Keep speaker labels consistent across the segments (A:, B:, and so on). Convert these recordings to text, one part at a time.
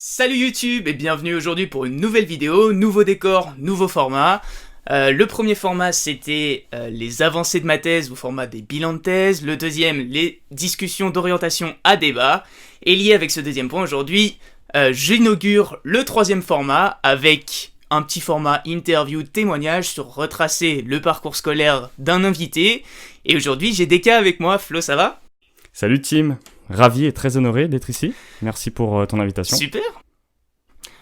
A: Salut YouTube et bienvenue aujourd'hui pour une nouvelle vidéo, nouveau décor, nouveau format. Le premier format c'était les avancées de ma thèse au format des bilans de thèse, le deuxième les discussions d'orientation à débat, et lié avec ce deuxième point aujourd'hui, j'inaugure le troisième format avec un petit format interview témoignage sur retracer le parcours scolaire d'un invité, et aujourd'hui j'ai Deka avec moi. Flo, ça va ?
B: Salut Tim, ravi et très honoré d'être ici. Merci pour ton invitation.
A: Super.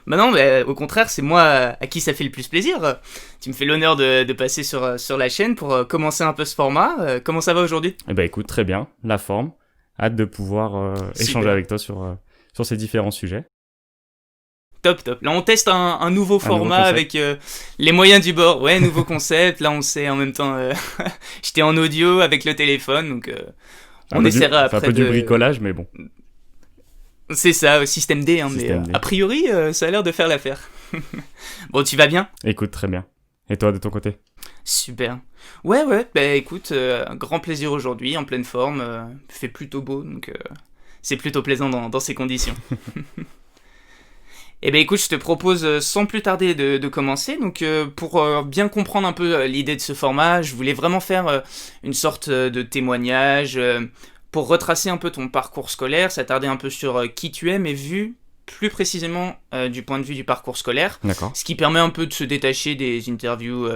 A: Bah non, mais au contraire, c'est moi à qui ça fait le plus plaisir. Tu me fais l'honneur de passer sur la chaîne pour commencer un peu ce format. Comment ça va aujourd'hui ?
B: Eh ben écoute, très bien, la forme. Hâte de pouvoir échanger avec toi sur ces différents sujets.
A: Top. Là, on teste un nouveau format avec les moyens du bord. Ouais, nouveau concept. Là, on sait en même temps... J'étais en audio avec le téléphone, donc... on essaiera après
B: un peu du bricolage, mais bon.
A: C'est ça, système D, hein,
B: système
A: mais
B: D.
A: A priori, ça a l'air de faire l'affaire. Bon, tu vas bien ?
B: Écoute, très bien. Et toi, de ton côté ?
A: Super. Ouais, bah écoute, un grand plaisir aujourd'hui, en pleine forme. Il fait plutôt beau, donc c'est plutôt plaisant dans ces conditions. Eh ben écoute, je te propose sans plus tarder de commencer. Donc pour bien comprendre un peu l'idée de ce format, je voulais vraiment faire une sorte de témoignage pour retracer un peu ton parcours scolaire, s'attarder un peu sur qui tu es, mais vu plus précisément du point de vue du parcours scolaire.
B: D'accord.
A: Ce qui permet un peu de se détacher des interviews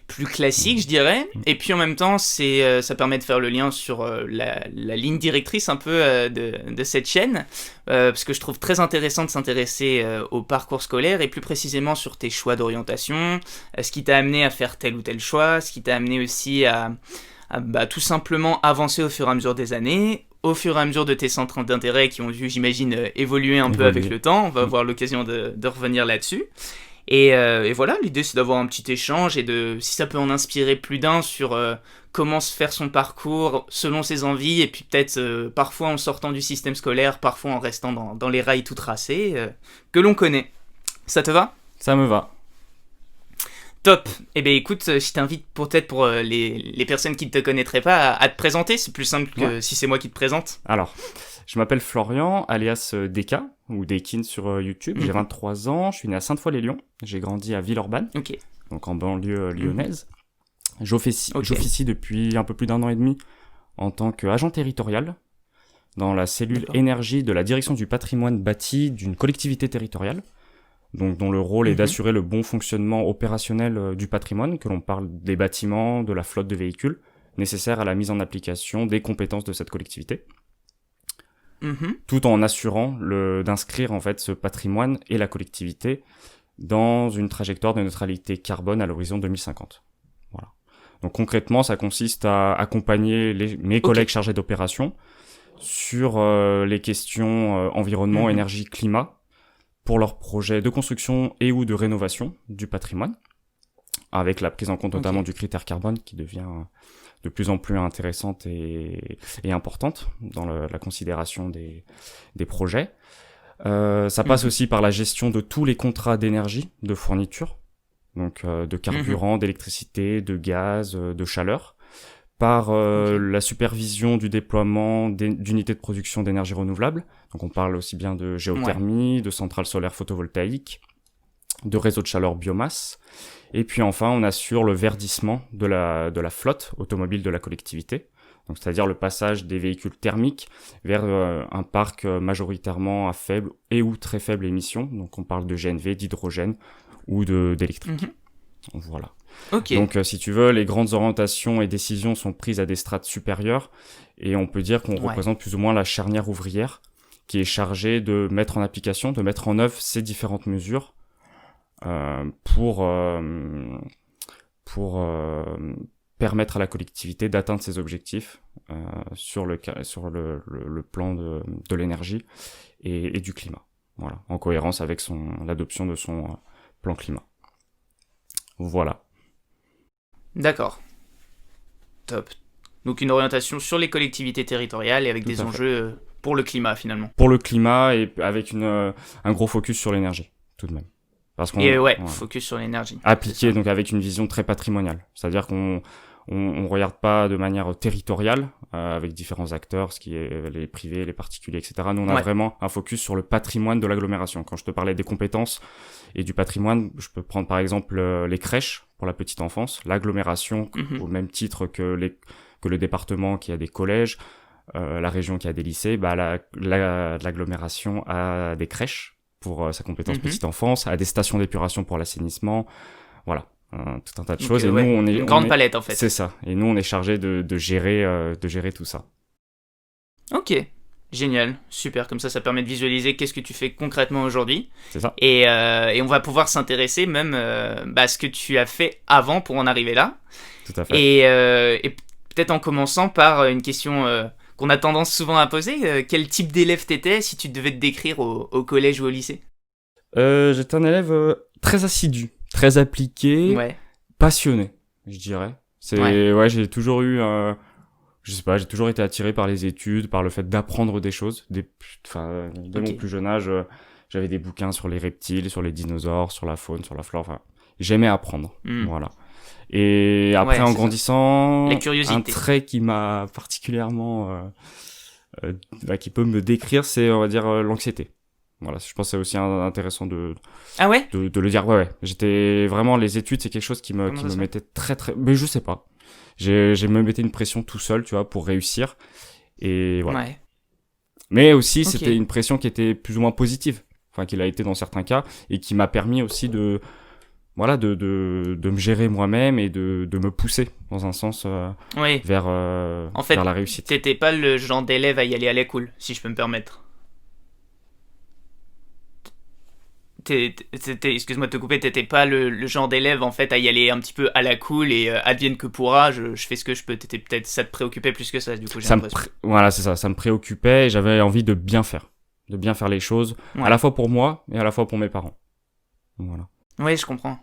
A: plus classiques, je dirais. Et puis en même temps, ça permet de faire le lien sur la ligne directrice un peu de cette chaîne. Parce que je trouve très intéressant de s'intéresser au parcours scolaire et plus précisément sur tes choix d'orientation, ce qui t'a amené à faire tel ou tel choix, ce qui t'a amené aussi à tout simplement avancer au fur et à mesure des années, au fur et à mesure de tes centres d'intérêt qui ont dû, j'imagine, évoluer un peu avec le temps. On va avoir l'occasion de revenir là-dessus. Et voilà, l'idée c'est d'avoir un petit échange et si ça peut en inspirer plus d'un sur comment se faire son parcours selon ses envies et puis peut-être parfois en sortant du système scolaire, parfois en restant dans les rails tout tracés que l'on connaît. Ça te va ?
B: Ça me va.
A: Top. Eh bien écoute, je t'invite peut-être pour les personnes qui ne te connaîtraient pas à te présenter. C'est plus simple que si c'est moi qui te présente.
B: Alors, je m'appelle Florian, alias Deka, ou Dekin sur YouTube. J'ai 23 ans, je suis né à Sainte-Foy-les-Lyons. J'ai grandi à Villeurbanne, donc en banlieue lyonnaise. J'officie depuis un peu plus d'1 an et demi en tant qu'agent territorial dans la cellule énergie de la direction du patrimoine bâti d'une collectivité territoriale. Donc, dont le rôle est d'assurer le bon fonctionnement opérationnel du patrimoine, que l'on parle des bâtiments, de la flotte de véhicules, nécessaires à la mise en application des compétences de cette collectivité, tout en assurant d'inscrire en fait ce patrimoine et la collectivité dans une trajectoire de neutralité carbone à l'horizon 2050. Voilà. Donc concrètement, ça consiste à accompagner mes collègues chargés d'opération sur les questions environnement, énergie, climat, pour leurs projets de construction et ou de rénovation du patrimoine, avec la prise en compte notamment du critère carbone qui devient de plus en plus intéressante et importante dans la considération des projets. Ça passe aussi par la gestion de tous les contrats d'énergie, de fourniture, donc de carburant, d'électricité, de gaz, de chaleur, par la supervision du déploiement d'unités de production d'énergie renouvelable. Donc on parle aussi bien de géothermie, de centrales solaires photovoltaïques, de réseaux de chaleur biomasse. Et puis enfin, on assure le verdissement de la flotte automobile de la collectivité. Donc c'est-à-dire le passage des véhicules thermiques vers un parc majoritairement à faible et ou très faible émission. Donc on parle de GNV, d'hydrogène ou d'électrique. Voilà. Donc si tu veux, les grandes orientations et décisions sont prises à des strates supérieures et on peut dire qu'on représente plus ou moins la charnière ouvrière qui est chargée de mettre en application, de mettre en œuvre ces différentes mesures pour permettre à la collectivité d'atteindre ses objectifs sur le plan de l'énergie et du climat. Voilà, en cohérence avec l'adoption de son plan climat. Voilà.
A: D'accord. Top. Donc une orientation sur les collectivités territoriales et avec des enjeux pour le climat finalement.
B: Pour le climat et avec un gros focus sur l'énergie, tout de même. Parce qu'on,
A: focus sur l'énergie.
B: Appliqué donc avec une vision très patrimoniale. C'est-à-dire qu'on On regarde pas de manière territoriale avec différents acteurs, ce qui est les privés, les particuliers, etc. Nous, on a vraiment un focus sur le patrimoine de l'agglomération. Quand je te parlais des compétences et du patrimoine, je peux prendre par exemple les crèches pour la petite enfance, l'agglomération au même titre que le département qui a des collèges, la région qui a des lycées, l'agglomération a des crèches pour sa compétence petite enfance, a des stations d'épuration pour l'assainissement, voilà. Tout un tas de choses. Et nous,
A: une grande palette en fait.
B: C'est ça. Et nous, on est chargé de gérer tout ça.
A: Ok, génial, super. Comme ça permet de visualiser qu'est-ce que tu fais concrètement aujourd'hui.
B: C'est ça.
A: Et on va pouvoir s'intéresser même à ce que tu as fait avant pour en arriver là.
B: Tout à fait.
A: Et peut-être en commençant par une question qu'on a tendance souvent à poser. Quel type d'élève t'étais si tu devais te décrire au collège ou au lycée ?
B: J'étais un élève très assidu. Très appliqué, passionné, je dirais. J'ai toujours eu, j'ai toujours été attiré par les études, par le fait d'apprendre des choses. Dès mon plus jeune âge, j'avais des bouquins sur les reptiles, sur les dinosaures, sur la faune, sur la flore. Enfin, j'aimais apprendre, voilà. Et après, en grandissant, un trait qui m'a particulièrement, qui peut me décrire, c'est, on va dire, l'anxiété. Voilà, je pense que c'est aussi intéressant de le dire. Ouais. J'étais vraiment, les études, c'est quelque chose qui me mettait très, mais je sais pas. J'ai me mettais une pression tout seul, tu vois, pour réussir. Et voilà. Ouais. Mais aussi, c'était une pression qui était plus ou moins positive. Enfin, qu'il a été dans certains cas et qui m'a permis aussi de me gérer moi-même et de me pousser dans un sens vers la réussite.
A: T'étais pas le genre d'élève à y aller à l'école, si je peux me permettre. Excuse-moi de te couper, t'étais pas le genre d'élève en fait à y aller un petit peu à la cool et advienne que pourra, je fais ce que je peux. T'étais peut-être, ça te préoccupait plus que ça, du coup j'ai l'impression.
B: Voilà, c'est ça, ça me préoccupait et j'avais envie de bien faire les choses, à la fois pour moi et à la fois pour mes parents. Voilà.
A: Oui, je comprends.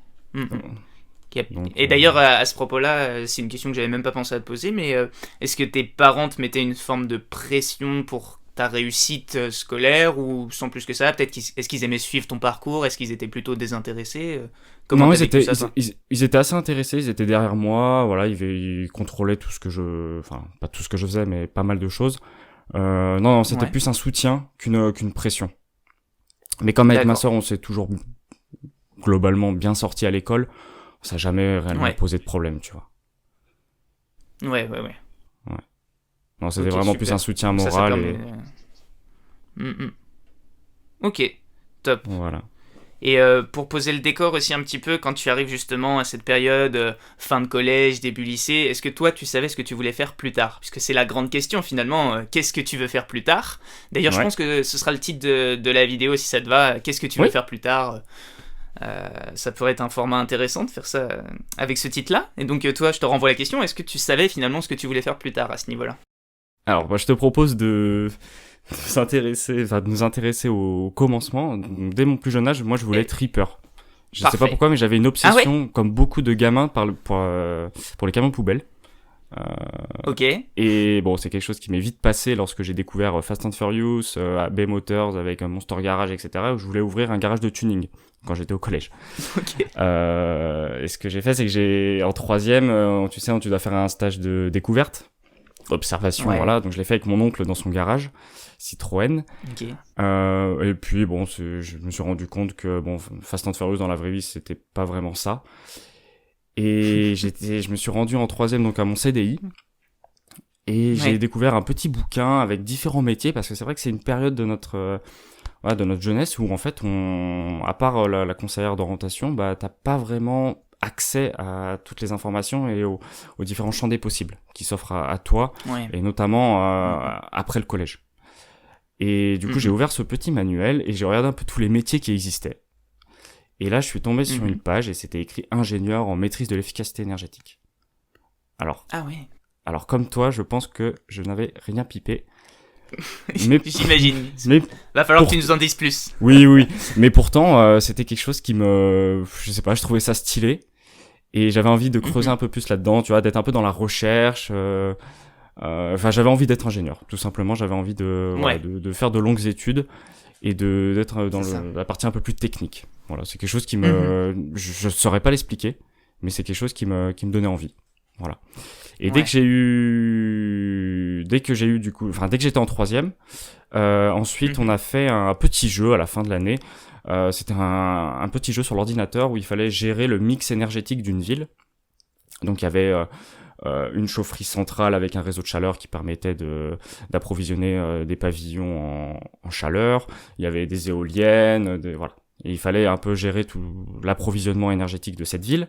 A: Et d'ailleurs, à ce propos-là, c'est une question que j'avais même pas pensé à te poser, mais est-ce que tes parents te mettaient une forme de pression pour ta réussite scolaire ou sans plus que ça, peut-être est-ce qu'ils aimaient suivre ton parcours, est-ce qu'ils étaient plutôt désintéressés,
B: comment ils étaient assez intéressés, ils étaient derrière moi, voilà, ils contrôlaient tout ce que pas tout ce que je faisais, mais pas mal de choses. Non, c'était plus un soutien qu'une pression. Mais comme avec ma sœur, on s'est toujours globalement bien sortis à l'école, ça n'a jamais réellement posé de problème, tu vois.
A: Ouais.
B: Non, c'était vraiment super. Plus un soutien moral.
A: Ok, top.
B: Voilà.
A: Et pour poser le décor aussi un petit peu, quand tu arrives justement à cette période fin de collège, début lycée, est-ce que toi tu savais ce que tu voulais faire plus tard ? Puisque c'est la grande question finalement, qu'est-ce que tu veux faire plus tard ? D'ailleurs, je pense que ce sera le titre de la vidéo si ça te va. Qu'est-ce que tu veux faire plus tard ? Ça pourrait être un format intéressant de faire ça avec ce titre-là. Et donc toi, je te renvoie la question, est-ce que tu savais finalement ce que tu voulais faire plus tard à ce niveau-là ?
B: Alors, je te propose de nous intéresser au commencement. Dès mon plus jeune âge, moi, je voulais être ripper. Je sais pas pourquoi, mais j'avais une obsession, comme beaucoup de gamins, pour les camions poubelles. Et bon, c'est quelque chose qui m'est vite passé lorsque j'ai découvert Fast and Furious, AB Motors avec Monster Garage, etc. où je voulais ouvrir un garage de tuning quand j'étais au collège. Et ce que j'ai fait, c'est que en troisième, tu sais, tu dois faire un stage de découverte. Observation, voilà, donc je l'ai fait avec mon oncle dans son garage Citroën. Et puis bon, je me suis rendu compte que Fast and Furious dans la vraie vie, c'était pas vraiment ça. Et je me suis rendu en troisième donc à mon CDI et j'ai découvert un petit bouquin avec différents métiers, parce que c'est vrai que c'est une période de notre jeunesse où en fait à part la conseillère d'orientation, t'as pas vraiment accès à toutes les informations et aux différents champs des possibles qui s'offrent à toi, et notamment après le collège. Et du coup, j'ai ouvert ce petit manuel et j'ai regardé un peu tous les métiers qui existaient. Et là, je suis tombé sur une page et c'était écrit ingénieur en maîtrise de l'efficacité énergétique. Alors, comme toi, je pense que je n'avais rien pipé.
A: Mais j'imagine. Va falloir que tu nous en dises plus.
B: Oui. Mais pourtant, c'était quelque chose je sais pas, je trouvais ça stylé. Et j'avais envie de creuser un peu plus là-dedans, tu vois, d'être un peu dans la recherche. J'avais envie d'être ingénieur, tout simplement. J'avais envie de faire de longues études et d'être dans la partie un peu plus technique. Voilà, c'est quelque chose qui je saurais pas l'expliquer, mais c'est quelque chose qui me donnait envie. Voilà. Et dès que j'ai eu du coup, enfin dès que j'étais en troisième, ensuite on a fait un petit jeu à la fin de l'année. C'était un petit jeu sur l'ordinateur où il fallait gérer le mix énergétique d'une ville. Donc il y avait une chaufferie centrale avec un réseau de chaleur qui permettait d'approvisionner des pavillons en chaleur. Il y avait des éoliennes, voilà. Et il fallait un peu gérer tout l'approvisionnement énergétique de cette ville.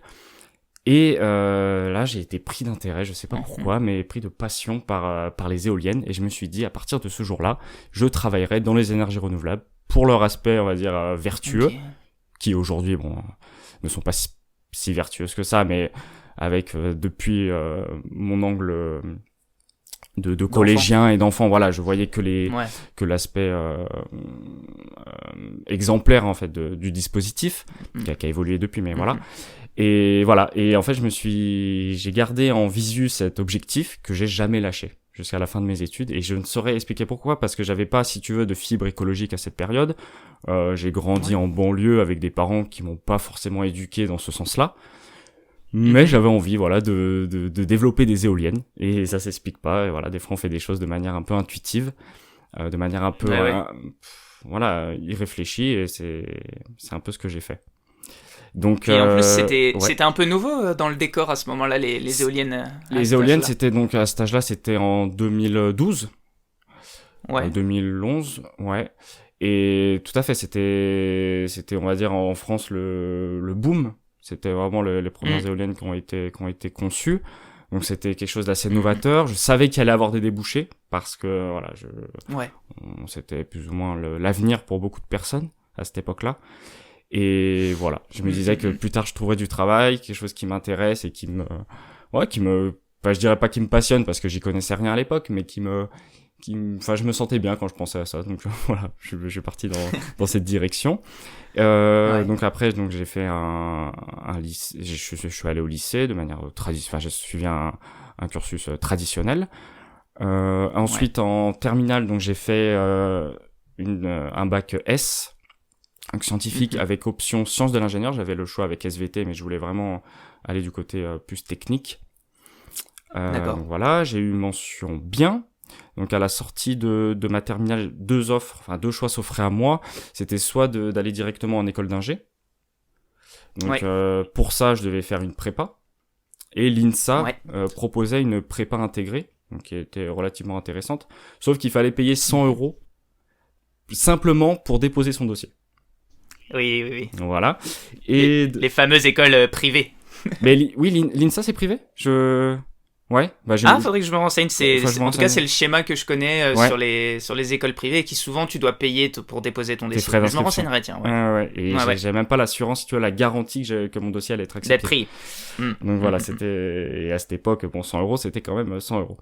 B: Et là, j'ai été pris d'intérêt, je sais pas pourquoi, mais pris de passion par les éoliennes. Et je me suis dit, à partir de ce jour-là, je travaillerai dans les énergies renouvelables pour leur aspect, on va dire, vertueux, qui aujourd'hui, bon, ne sont pas si vertueuses que ça, mais avec depuis mon angle de collégiens et d'enfants, voilà, je voyais que l'aspect exemplaire en fait du dispositif qui a évolué depuis, mais voilà. Et voilà, et en fait j'ai gardé en visu cet objectif que j'ai jamais lâché jusqu'à la fin de mes études, et je ne saurais expliquer pourquoi, parce que j'avais pas, si tu veux, de fibre écologique à cette période. J'ai grandi en banlieue avec des parents qui m'ont pas forcément éduqué dans ce sens-là. Mais j'avais envie, voilà, de développer des éoliennes, et ça s'explique pas. Et voilà, des fois on fait des choses de manière un peu intuitive, de manière un peu, voilà, irréfléchie, et c'est un peu ce que j'ai fait. Donc,
A: et en plus, c'était un peu nouveau dans le décor à ce moment-là, les éoliennes.
B: Les éoliennes, c'était donc à cet âge-là, c'était en 2012.
A: Ouais.
B: 2011, ouais. Et tout à fait, c'était, on va dire, en France, le boom. C'était vraiment les premières éoliennes qui ont été conçues. Donc c'était quelque chose d'assez novateur. Je savais qu'il allait avoir des débouchés parce que voilà, c'était plus ou moins l'avenir pour beaucoup de personnes à cette époque-là. Et voilà, je me disais que plus tard je trouverais du travail, quelque chose qui m'intéresse et qui me, je dirais pas qui me passionne parce que j'y connaissais rien à l'époque, mais je me sentais bien quand je pensais à ça. Donc voilà, je suis parti dans cette direction. Donc après, j'ai fait un lycée, je suis allé au lycée de manière traditionnelle, j'ai suivi un cursus traditionnel. Ensuite, en terminale, donc j'ai fait un bac S, donc scientifique avec option sciences de l'ingénieur. J'avais le choix avec SVT, mais je voulais vraiment aller du côté plus technique.
A: D'accord.
B: Donc voilà, j'ai eu mention bien. Donc à la sortie de ma terminale, deux choix s'offraient à moi. C'était soit d'aller directement en école d'ingé. Donc pour ça, je devais faire une prépa. Et l'INSA proposait une prépa intégrée, donc qui était relativement intéressante. Sauf qu'il fallait payer 100 € simplement pour déposer son dossier.
A: Oui.
B: Voilà. Et
A: les fameuses écoles privées.
B: Mais l'INSA c'est privé.
A: Faudrait que je me renseigne. En tout cas, c'est le schéma que je connais sur les écoles privées, qui souvent tu dois payer pour déposer ton dossier. Je me renseignerai, tiens.
B: Et j'avais même pas l'assurance, si tu as la garantie que mon dossier allait être accepté.
A: D'être pris.
B: Donc voilà, et à cette époque, 100 € c'était quand même 100 €.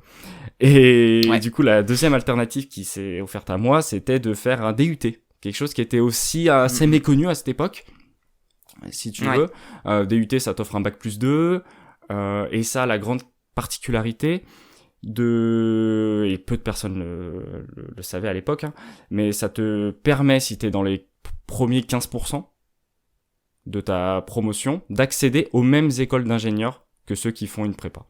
B: Et du coup, la deuxième alternative qui s'est offerte à moi, c'était de faire un DUT. Quelque chose qui était aussi assez méconnu à cette époque, si tu veux. DUT, ça t'offre un bac+2, et ça, la grande particularité et peu de personnes le savaient à l'époque, mais ça te permet, si t'es dans les premiers 15% de ta promotion, d'accéder aux mêmes écoles d'ingénieurs que ceux qui font une prépa.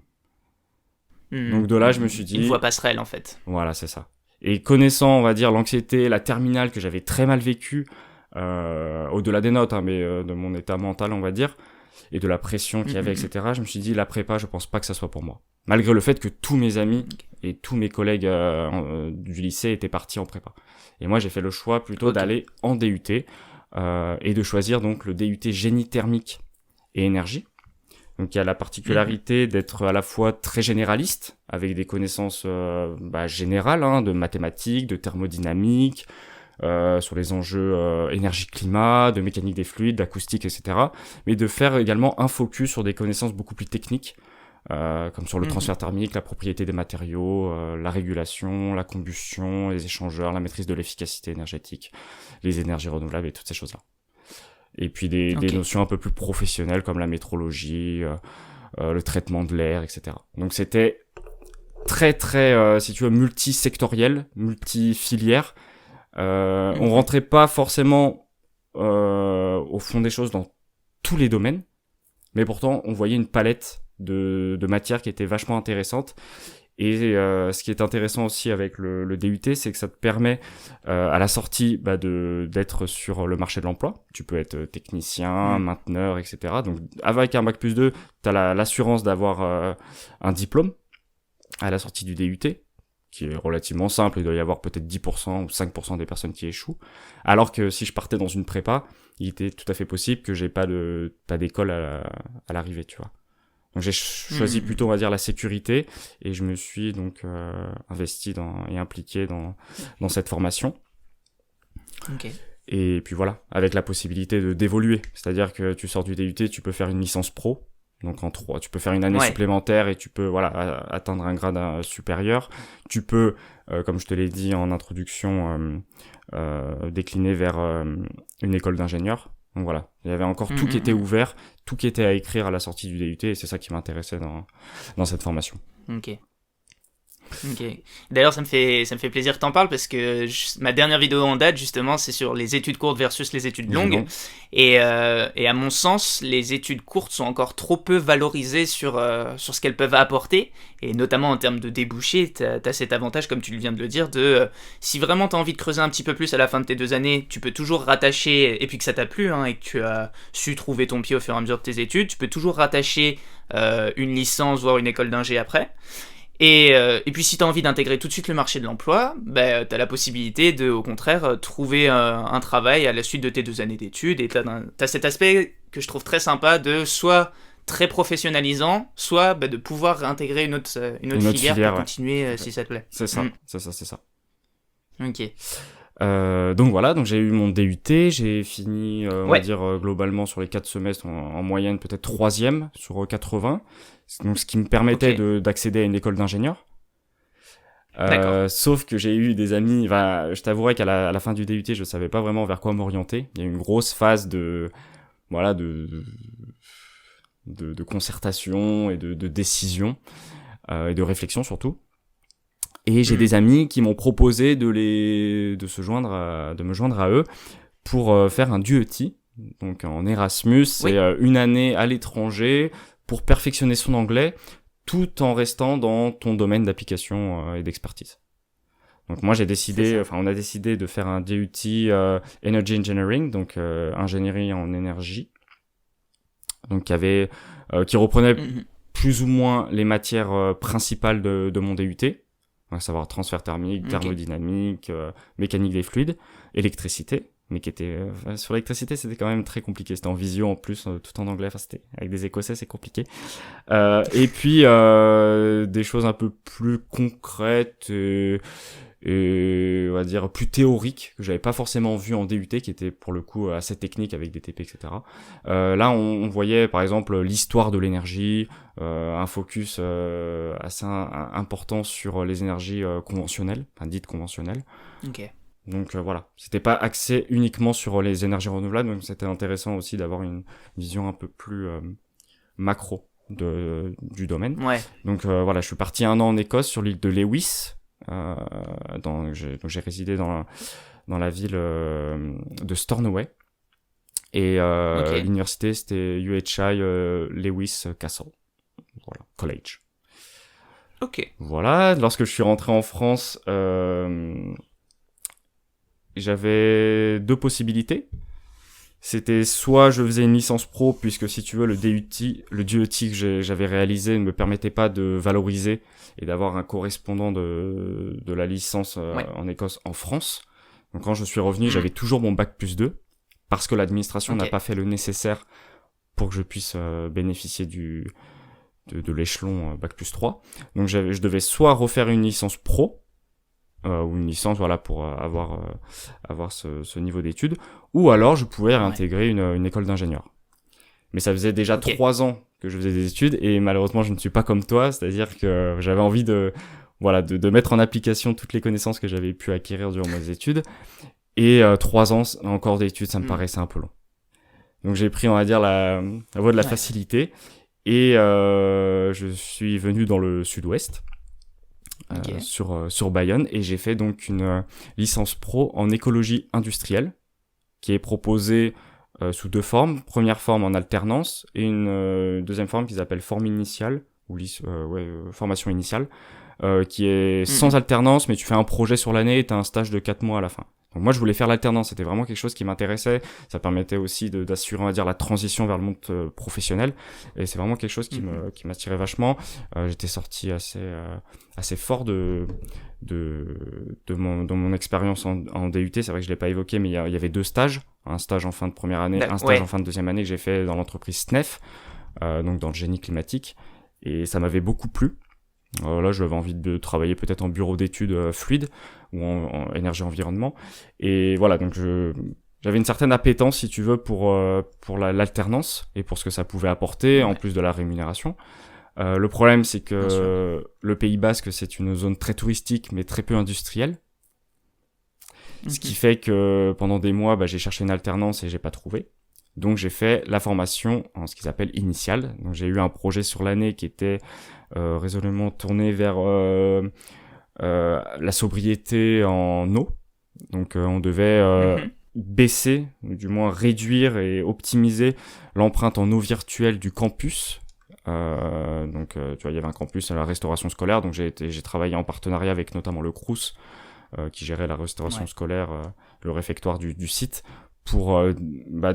B: Donc de là, je me suis dit...
A: Une voie passerelle, en fait.
B: Voilà, c'est ça. Et connaissant, on va dire, l'anxiété, la terminale que j'avais très mal vécue, au-delà des notes, mais de mon état mental, on va dire, et de la pression qu'il y avait, etc., je me suis dit, la prépa, je pense pas que ça soit pour moi. Malgré le fait que tous mes amis et tous mes collègues du lycée étaient partis en prépa. Et moi, j'ai fait le choix plutôt d'aller en DUT, et de choisir donc le DUT génie thermique et énergie. Donc il y a la particularité d'être à la fois très généraliste, avec des connaissances générales, de mathématiques, de thermodynamique, sur les enjeux énergie-climat, de mécanique des fluides, d'acoustique, etc. Mais de faire également un focus sur des connaissances beaucoup plus techniques, comme sur le transfert thermique, la propriété des matériaux, la régulation, la combustion, les échangeurs, la maîtrise de l'efficacité énergétique, les énergies renouvelables et toutes ces choses-là. Et puis des notions un peu plus professionnelles comme la métrologie, le traitement de l'air, etc. Donc c'était très très, si tu veux, multisectoriel, multifilière. On rentrait pas forcément au fond des choses dans tous les domaines, mais pourtant on voyait une palette de matières qui étaient vachement intéressantes. Et ce qui est intéressant aussi avec le DUT, c'est que ça te permet à la sortie d'être sur le marché de l'emploi. Tu peux être technicien, mainteneur, etc. Donc avec un bac+2, tu as l'assurance d'avoir un diplôme à la sortie du DUT, qui est relativement simple. Il doit y avoir peut-être 10% ou 5% des personnes qui échouent. Alors que si je partais dans une prépa, il était tout à fait possible que j'ai pas d'école à l'arrivée, tu vois. Donc j'ai choisi plutôt, on va dire, la sécurité, et je me suis donc investi et impliqué dans cette formation.
A: Ok.
B: Et puis voilà, avec la possibilité d'évoluer. C'est-à-dire que tu sors du DUT, tu peux faire une licence pro. Donc en 3, tu peux faire une année supplémentaire et tu peux atteindre un grade supérieur. Tu peux, comme je te l'ai dit en introduction, décliner vers une école d'ingénieur. Donc voilà, il y avait encore tout qui était ouvert, tout qui était à écrire à la sortie du DUT, et c'est ça qui m'intéressait dans cette formation.
A: Ok. D'ailleurs, ça me fait plaisir que t'en parles, parce que ma dernière vidéo en date, justement, c'est sur les études courtes versus les études longues. Et à mon sens, les études courtes sont encore trop peu valorisées sur ce qu'elles peuvent apporter. Et notamment en termes de débouchés, t'as cet avantage, comme tu viens de le dire, si vraiment t'as envie de creuser un petit peu plus à la fin de tes 2 années, tu peux toujours rattacher, et puis que ça t'a plu, et que tu as su trouver ton pied au fur et à mesure de tes études, tu peux toujours rattacher une licence, voire une école d'ingé après. Et puis si tu as envie d'intégrer tout de suite le marché de l'emploi, tu as la possibilité de, au contraire, trouver un travail à la suite de tes 2 années d'études. Et tu as cet aspect que je trouve très sympa de soit très professionnalisant, soit de pouvoir intégrer une autre filière pour continuer si ça te plaît.
B: C'est ça, c'est ça.
A: Ok.
B: Donc voilà, donc j'ai eu mon DUT, j'ai fini, on va dire, globalement sur les 4 semestres, en moyenne peut-être 3e sur 80. Donc ce qui me permettait d'accéder à une école d'ingénieur. Sauf que j'ai eu des amis, je t'avouerai qu'à la fin du DUT, je savais pas vraiment vers quoi m'orienter. Il y a eu une grosse phase de concertation et de décision, et de réflexion surtout. Et j'ai des amis qui m'ont proposé de me joindre à eux pour faire un DUT, donc en Erasmus, c'est une année à l'étranger pour perfectionner son anglais, tout en restant dans ton domaine d'application et d'expertise. Donc moi on a décidé de faire un DUT Energy Engineering, donc ingénierie en énergie, donc qui reprenait plus ou moins les matières principales de mon DUT. À savoir transfert thermique, thermodynamique, mécanique des fluides, électricité, mais qui était sur l'électricité, c'était quand même très compliqué. C'était en visio en plus, tout en anglais. Enfin, c'était avec des Écossais, c'est compliqué. Et puis des choses un peu plus concrètes et on va dire plus théoriques que j'avais pas forcément vu en DUT, qui étaient pour le coup assez techniques avec des TP, etc. Là, on voyait par exemple l'histoire de l'énergie, un focus assez important sur les énergies conventionnelles, enfin dites conventionnelles.
A: Ok.
B: Donc voilà, c'était pas axé uniquement sur les énergies renouvelables, donc c'était intéressant aussi d'avoir une vision un peu plus macro du domaine.
A: Ouais.
B: Donc voilà, je suis parti 1 an en Écosse sur l'île de Lewis. Donc j'ai résidé dans la ville de Stornoway, et l'université c'était UHI Lewis Castle, voilà, college.
A: Ok.
B: Voilà, lorsque je suis rentré en France, j'avais 2 possibilités. C'était soit je faisais une licence pro, puisque si tu veux le DUT que j'avais réalisé ne me permettait pas de valoriser et d'avoir un correspondant de la licence en Écosse en France. Donc quand je suis revenu, j'avais toujours mon bac+2 parce que l'administration n'a pas fait le nécessaire pour que je puisse bénéficier de l'échelon bac+3. Donc je devais soit refaire une licence pro ou une licence pour avoir ce niveau d'études, ou alors je pouvais réintégrer une école d'ingénieur. Mais ça faisait déjà 3 ans que je faisais des études, et malheureusement je ne suis pas comme toi, c'est-à-dire que j'avais envie de mettre en application toutes les connaissances que j'avais pu acquérir durant mes études, et 3 ans encore d'études, ça me paraissait un peu long. Donc j'ai pris, on va dire, la voie de la facilité, et je suis venu dans le sud-ouest, sur Bayonne, et j'ai fait donc une licence pro en écologie industrielle qui est proposée sous 2 formes. Première forme en alternance et une deuxième forme qu'ils appellent forme initiale ou formation initiale, qui est sans alternance, mais tu fais un projet sur l'année et t'as un stage de 4 mois à la fin. Donc moi je voulais faire l'alternance, c'était vraiment quelque chose qui m'intéressait, ça permettait aussi d'assurer, on va dire, la transition vers le monde professionnel, et c'est vraiment quelque chose qui m'attirait vachement. J'étais sorti assez fort dans mon expérience en DUT. C'est vrai que je l'ai pas évoqué, mais il y avait 2 stages, un stage en fin de première année, un stage en fin de deuxième année que j'ai fait dans l'entreprise SNEF, donc dans le génie climatique, et ça m'avait beaucoup plu. Là, j'avais envie de travailler peut-être en bureau d'études fluide ou en énergie environnement. Et voilà, donc j'avais une certaine appétence, si tu veux, pour l'alternance et pour ce que ça pouvait apporter, en plus de la rémunération. Le problème, c'est que le Pays Basque, c'est une zone très touristique, mais très peu industrielle. Ce qui fait que pendant des mois, j'ai cherché une alternance et j'ai pas trouvé. Donc j'ai fait la formation en ce qu'ils appellent initiale. Donc j'ai eu un projet sur l'année qui était résolument tourné vers la sobriété en eau. Donc on devait baisser, ou du moins réduire et optimiser l'empreinte en eau virtuelle du campus. Donc tu vois, il y avait un campus à la restauration scolaire, donc j'ai travaillé en partenariat avec notamment le Crous qui gérait la restauration scolaire, le réfectoire du site, pour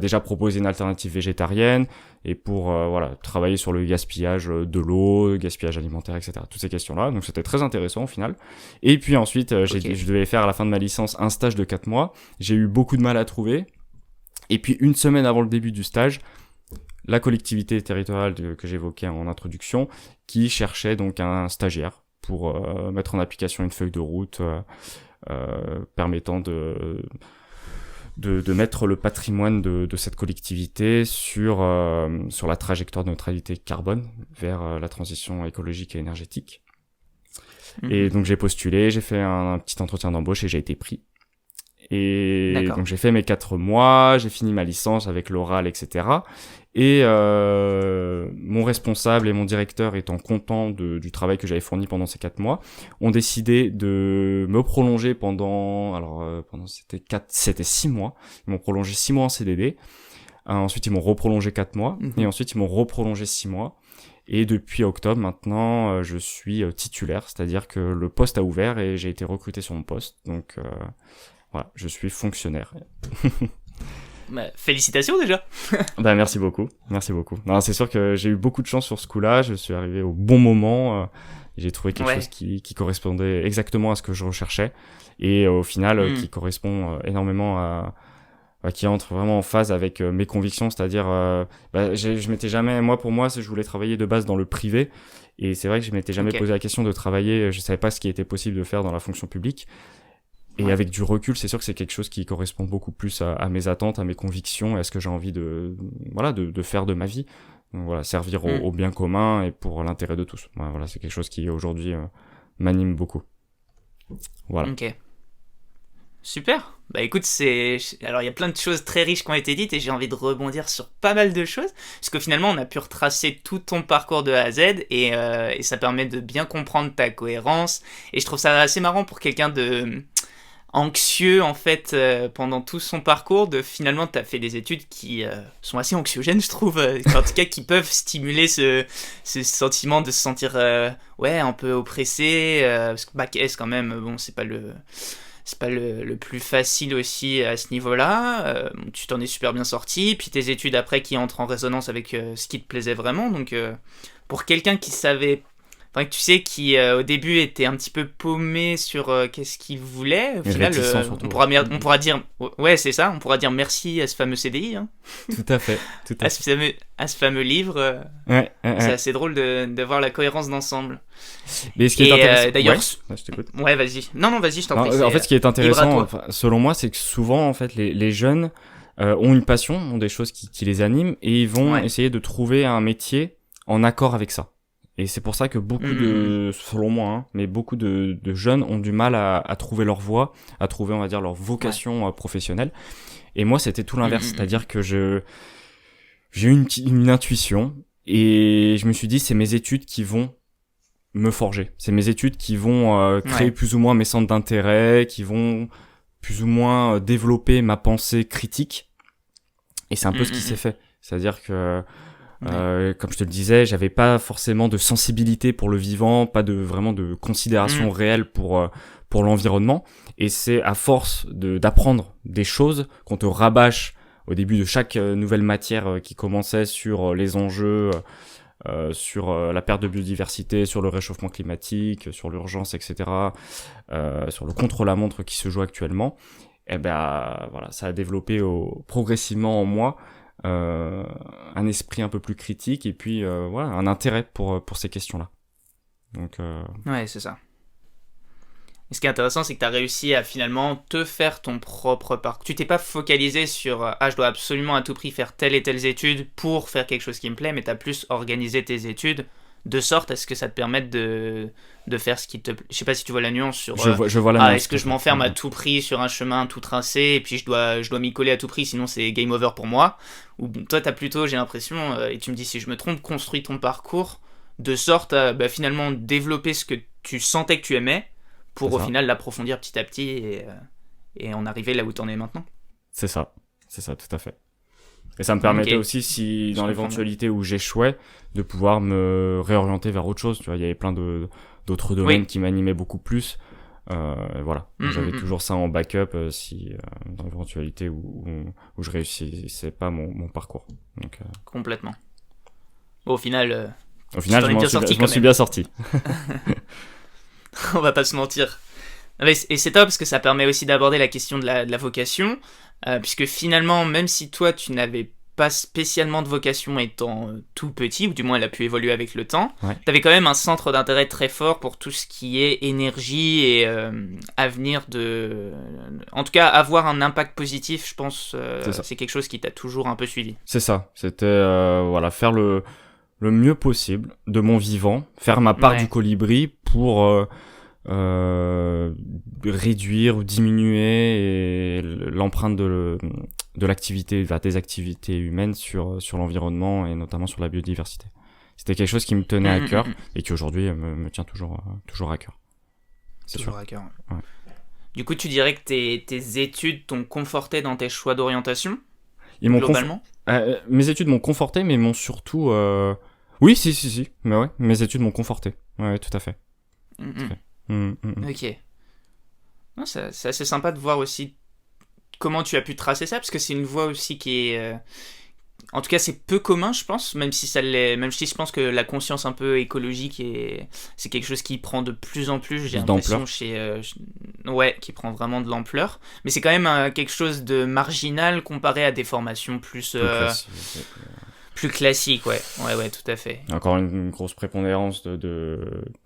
B: déjà proposer une alternative végétarienne et pour travailler sur le gaspillage de l'eau, le gaspillage alimentaire, etc. Toutes ces questions-là. Donc c'était très intéressant au final. Et puis ensuite, je devais faire à la fin de ma licence un stage de 4 mois. J'ai eu beaucoup de mal à trouver. Et puis une semaine avant le début du stage, la collectivité territoriale que j'évoquais en introduction, qui cherchait donc un stagiaire pour mettre en application une feuille de route permettant de mettre le patrimoine de cette collectivité sur la trajectoire de neutralité carbone vers la transition écologique et énergétique. Et donc j'ai postulé, j'ai fait un petit entretien d'embauche et j'ai été pris. Et donc j'ai fait mes 4 mois, j'ai fini ma licence avec l'oral, etc. Et mon responsable et mon directeur, étant contents du travail que j'avais fourni pendant ces 4 mois, ont décidé de me prolonger pendant c'était 6 mois. Ils m'ont prolongé 6 mois en CDD. Ensuite, ils m'ont reprolongé 4 mois. Et ensuite, ils m'ont reprolongé 6 mois. Et depuis octobre, maintenant, je suis titulaire. C'est-à-dire que le poste a ouvert et j'ai été recruté sur mon poste. Donc, voilà, je suis fonctionnaire.
A: Félicitations déjà.
B: Merci beaucoup. Non, c'est sûr que j'ai eu beaucoup de chance sur ce coup-là. Je suis arrivé au bon moment. J'ai trouvé quelque chose qui correspondait exactement à ce que je recherchais. Et au final, qui correspond énormément qui entre vraiment en phase avec mes convictions. C'est-à-dire, je m'étais jamais, pour moi, je voulais travailler de base dans le privé. Et c'est vrai que je m'étais jamais posé la question de travailler. Je savais pas ce qui était possible de faire dans la fonction publique. Et avec du recul, c'est sûr que c'est quelque chose qui correspond beaucoup plus à mes attentes, à mes convictions et à ce que j'ai envie de faire de ma vie. Donc voilà, servir au bien commun et pour l'intérêt de tous. Voilà, c'est quelque chose qui aujourd'hui m'anime beaucoup. Voilà.
A: Ok. Super. Écoute, alors il y a plein de choses très riches qui ont été dites et j'ai envie de rebondir sur pas mal de choses parce que finalement on a pu retracer tout ton parcours de A à Z et ça permet de bien comprendre ta cohérence et je trouve ça assez marrant pour quelqu'un de anxieux en fait pendant tout son parcours de finalement t'as fait des études qui sont assez anxiogènes je trouve en tout cas qui peuvent stimuler ce sentiment de se sentir un peu oppressé parce que bac S quand même c'est pas le plus facile aussi à ce niveau-là. Tu t'en es super bien sorti. Puis tes études après qui entrent en résonance avec ce qui te plaisait vraiment. Donc pour quelqu'un qui savait... Enfin, que tu sais, qui au début était un petit peu paumé sur qu'est-ce qu'il voulait, au final, on pourra dire... Ouais, c'est ça. On pourra dire merci à ce fameux CDI. Hein.
B: Tout à fait.
A: À ce fameux livre. C'est assez drôle de voir la cohérence d'ensemble.
B: Mais ce qui est intéressant...
A: D'ailleurs...
B: je t'écoute.
A: Ouais, vas-y. Non, vas-y, je t'en prie.
B: En fait, ce qui est intéressant, selon moi, c'est que souvent, en fait, les jeunes ont une passion, ont des choses qui les animent, et ils vont essayer de trouver un métier en accord avec ça. Et c'est pour ça que beaucoup selon moi, mais beaucoup de jeunes ont du mal à trouver leur voie, à trouver, on va dire, leur vocation professionnelle. Et moi, c'était tout l'inverse. C'est-à-dire que j'ai eu une intuition et je me suis dit, c'est mes études qui vont me forger. C'est mes études qui vont créer plus ou moins mes centres d'intérêt, qui vont plus ou moins développer ma pensée critique. Et c'est un peu ce qui s'est fait. C'est-à-dire que, comme je te le disais, j'avais pas forcément de sensibilité pour le vivant, pas vraiment de considération réelle pour l'environnement. Et c'est à force d'apprendre des choses qu'on te rabâche au début de chaque nouvelle matière qui commençait sur les enjeux, sur la perte de biodiversité, sur le réchauffement climatique, sur l'urgence, etc., sur le contre-la-montre qui se joue actuellement. Et ben voilà, ça a développé progressivement en moi un esprit un peu plus critique et puis voilà, un intérêt pour ces questions-là. Donc
A: ouais, c'est ça. Et ce qui est intéressant, c'est que tu as réussi à finalement te faire ton propre parcours. Tu t'es pas focalisé sur je dois absolument à tout prix faire telle et telle étude pour faire quelque chose qui me plaît, mais tu as plus organisé tes études de sorte à ce que ça te permette de faire ce qui te plaît. Je sais pas si tu vois la nuance sur
B: je vois la nuance.
A: Est-ce que je m'enferme à tout prix sur un chemin tout tracé et puis je dois m'y coller à tout prix, sinon c'est game over pour moi. Ou toi tu as plutôt, j'ai l'impression, et tu me dis si je me trompe, construit ton parcours de sorte à finalement développer ce que tu sentais que tu aimais pour au final l'approfondir petit à petit et en arriver là où t'en es maintenant.
B: C'est ça, tout à fait. Et ça me permettait aussi, si dans l'éventualité où j'échouais, de pouvoir me réorienter vers autre chose. Tu vois, il y avait plein d'autres domaines qui m'animaient beaucoup plus. Voilà, j'avais toujours ça en backup si dans l'éventualité où je réussissais pas mon parcours. Donc,
A: complètement. Bon, au final,
B: je m'en suis bien sorti.
A: On va pas se mentir. Et c'est top parce que ça permet aussi d'aborder la question de la vocation, puisque finalement, même si toi tu n'avais pas spécialement de vocation étant tout petit, ou du moins elle a pu évoluer avec le temps, t'avais quand même un centre d'intérêt très fort pour tout ce qui est énergie et avenir en tout cas, avoir un impact positif, je pense, c'est quelque chose qui t'a toujours un peu suivi.
B: C'est ça, c'était voilà, faire le mieux possible de mon vivant, faire ma part du colibri pour réduire ou diminuer l'empreinte de l'activité, des activités humaines sur l'environnement et notamment sur la biodiversité. C'était quelque chose qui me tenait à cœur et qui aujourd'hui me tient toujours à cœur.
A: C'est toujours sûr. À cœur. Ouais. Du coup, tu dirais que tes études t'ont conforté dans tes choix d'orientation globalement
B: mes études m'ont conforté, mais m'ont surtout... Oui, si. Mais ouais, mes études m'ont conforté. Ouais, tout à fait.
A: Ok. Non, c'est assez sympa de voir aussi comment tu as pu tracer ça, parce que c'est une voie aussi qui est... En tout cas, c'est peu commun, je pense, même si je pense que la conscience un peu écologique, c'est quelque chose qui prend de plus en plus, j'ai l'impression, qui prend vraiment de l'ampleur. Mais c'est quand même quelque chose de marginal comparé à des formations plus classiques, ouais, tout à fait.
B: Encore une grosse prépondérance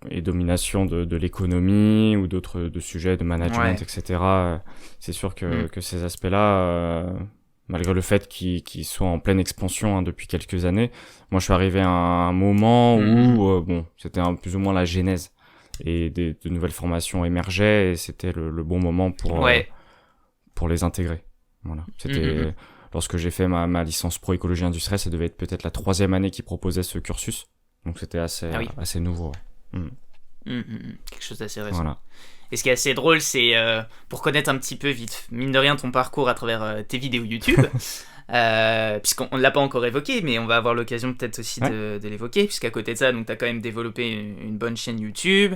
B: et domination de l'économie ou d'autres sujets de management, etc. C'est sûr que ces aspects-là... malgré le fait qu'ils soient en pleine expansion depuis quelques années, moi je suis arrivé à un moment où c'était plus ou moins la genèse et de nouvelles formations émergeaient et c'était le bon moment pour les intégrer. Voilà. C'était lorsque j'ai fait ma licence pro écologie industrielle, ça devait être peut-être la 3e année qui proposait ce cursus, donc c'était assez nouveau.
A: Quelque chose d'assez récent.
B: Voilà.
A: Et ce qui est assez drôle, c'est pour connaître un petit peu vite, mine de rien, ton parcours à travers tes vidéos YouTube, puisqu'on ne l'a pas encore évoqué, mais on va avoir l'occasion peut-être aussi de l'évoquer, puisqu'à côté de ça, tu as quand même développé une bonne chaîne YouTube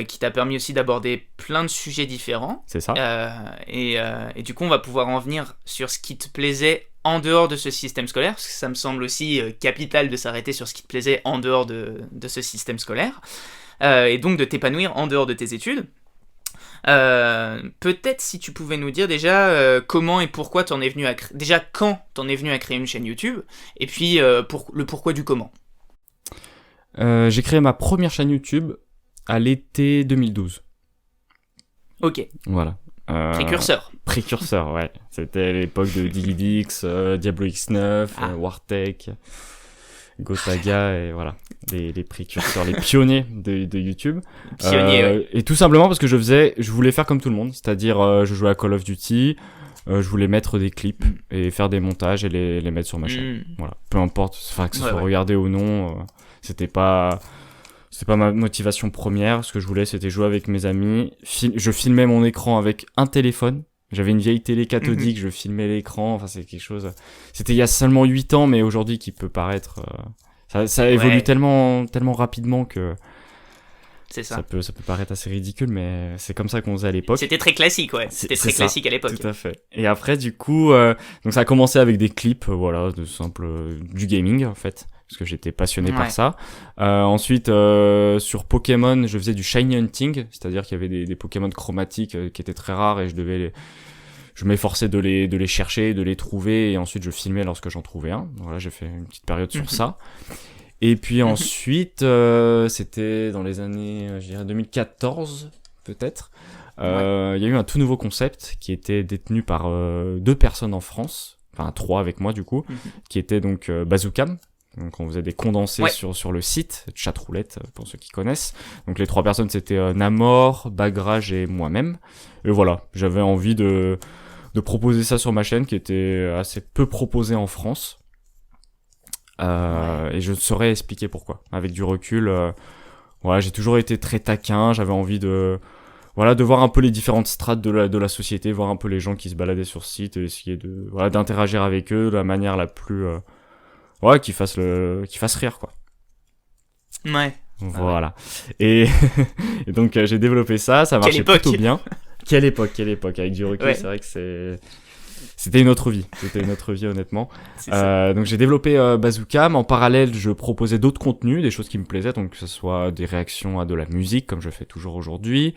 A: qui t'a permis aussi d'aborder plein de sujets différents.
B: C'est ça.
A: Et du coup, on va pouvoir en venir sur ce qui te plaisait en dehors de ce système scolaire, parce que ça me semble aussi capital de s'arrêter sur ce qui te plaisait en dehors de ce système scolaire, et donc de t'épanouir en dehors de tes études. Peut-être si tu pouvais nous dire déjà comment et pourquoi t'en es venu à déjà quand t'en es venu à créer une chaîne YouTube et puis le pourquoi du comment.
B: J'ai créé ma première chaîne YouTube à l'été 2012.
A: Ok.
B: Voilà. Précurseur, ouais. C'était l'époque de DigiDix, Diablo X9, Wartech, Gotaga et voilà. Les précurseurs, les pionniers de YouTube. Et tout simplement parce que je voulais faire comme tout le monde, c'est-à-dire je jouais à Call of Duty, je voulais mettre des clips et faire des montages et les mettre sur ma chaîne. Voilà, peu importe, que ce soit regardé ou non, c'était pas ma motivation première. Ce que je voulais, c'était jouer avec mes amis. Je filmais mon écran avec un téléphone J'avais une vieille télé cathodique, je filmais l'écran, enfin c'est quelque chose... C'était il y a seulement 8 ans, mais aujourd'hui qui peut paraître... Ça évolue tellement rapidement que...
A: C'est ça.
B: Ça peut paraître assez ridicule, mais c'est comme ça qu'on faisait à l'époque.
A: C'était très classique, ouais. C'était très classique à l'époque.
B: Tout à fait. Et après, du coup, donc ça a commencé avec des clips, voilà, de simple, du gaming, en fait, parce que j'étais passionné par ça. Ensuite, sur Pokémon, je faisais du shiny hunting, c'est-à-dire qu'il y avait des Pokémon chromatiques qui étaient très rares et je m'efforçais de les chercher, de les trouver, et ensuite je filmais lorsque j'en trouvais un. Voilà, j'ai fait une petite période sur ça. Et puis ensuite, c'était dans les années, je dirais 2014 peut-être. Il y a eu un tout nouveau concept qui était détenu par 2 personnes en France, enfin 3 avec moi du coup, qui était donc Bazookam. Donc on faisait des condensés sur le site, chatroulette pour ceux qui connaissent. Donc les 3 personnes c'était Namor, Bagrage et moi-même. Et voilà, j'avais envie de proposer ça sur ma chaîne qui était assez peu proposée en France. Et je saurais expliquer pourquoi. Avec du recul, voilà, j'ai toujours été très taquin, j'avais envie de voir un peu les différentes strates de la société, voir un peu les gens qui se baladaient sur ce site et essayer d'interagir avec eux de la manière la plus qui fasse rire quoi.
A: Ouais.
B: Voilà. Et donc j'ai développé ça marchait plutôt bien. Quelle époque avec du recul, c'est vrai que c'était une autre vie honnêtement. Donc j'ai développé Bazookam. En parallèle, je proposais d'autres contenus, des choses qui me plaisaient, donc que ce soit des réactions à de la musique comme je fais toujours aujourd'hui.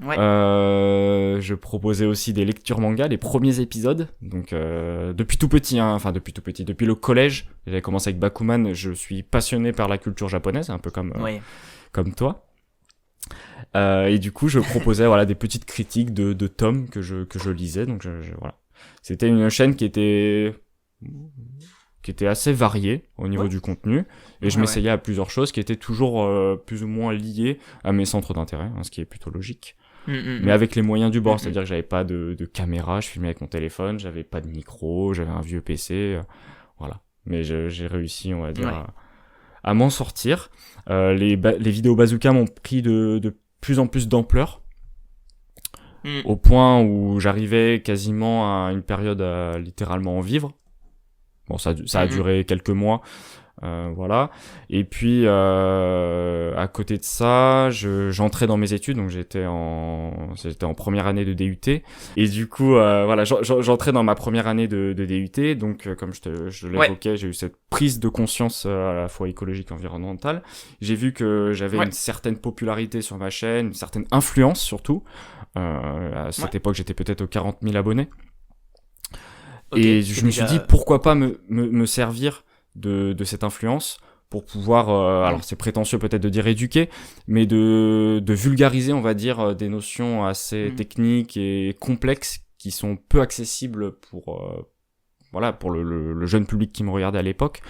B: Je proposais aussi des lectures manga, les premiers épisodes. Donc depuis tout petit, depuis le collège, j'avais commencé avec Bakuman. Je suis passionné par la culture japonaise, un peu comme toi. Et du coup, je proposais des petites critiques de tomes que je lisais. Donc voilà. C'était une chaîne qui était assez variée au niveau du contenu, et je m'essayais à plusieurs choses qui étaient toujours plus ou moins liées à mes centres d'intérêt, ce qui est plutôt logique. Mais avec les moyens du bord, c'est-à-dire que j'avais pas de caméra, je filmais avec mon téléphone, j'avais pas de micro, j'avais un vieux PC, voilà. Mais j'ai réussi, on va dire, à m'en sortir. Les vidéos Bazooka m'ont pris de plus en plus d'ampleur. Au point où j'arrivais quasiment à une période à littéralement en vivre. Bon, ça a duré quelques mois, voilà. Et puis à côté de ça, j'entrais dans mes études, donc j'étais en première année de DUT. Et du coup, j'entrais dans ma première année de DUT. Donc, comme je l'évoquais, j'ai eu cette prise de conscience à la fois écologique et environnementale. J'ai vu que j'avais une certaine popularité sur ma chaîne, une certaine influence surtout. À cette époque, j'étais peut-être aux 40 000 abonnés. Et je me suis dit, pourquoi pas me servir de cette influence pour pouvoir, alors c'est prétentieux peut-être de dire éduquer, mais de vulgariser, on va dire, des notions assez techniques et complexes qui sont peu accessibles pour le jeune public qui me regardait à l'époque,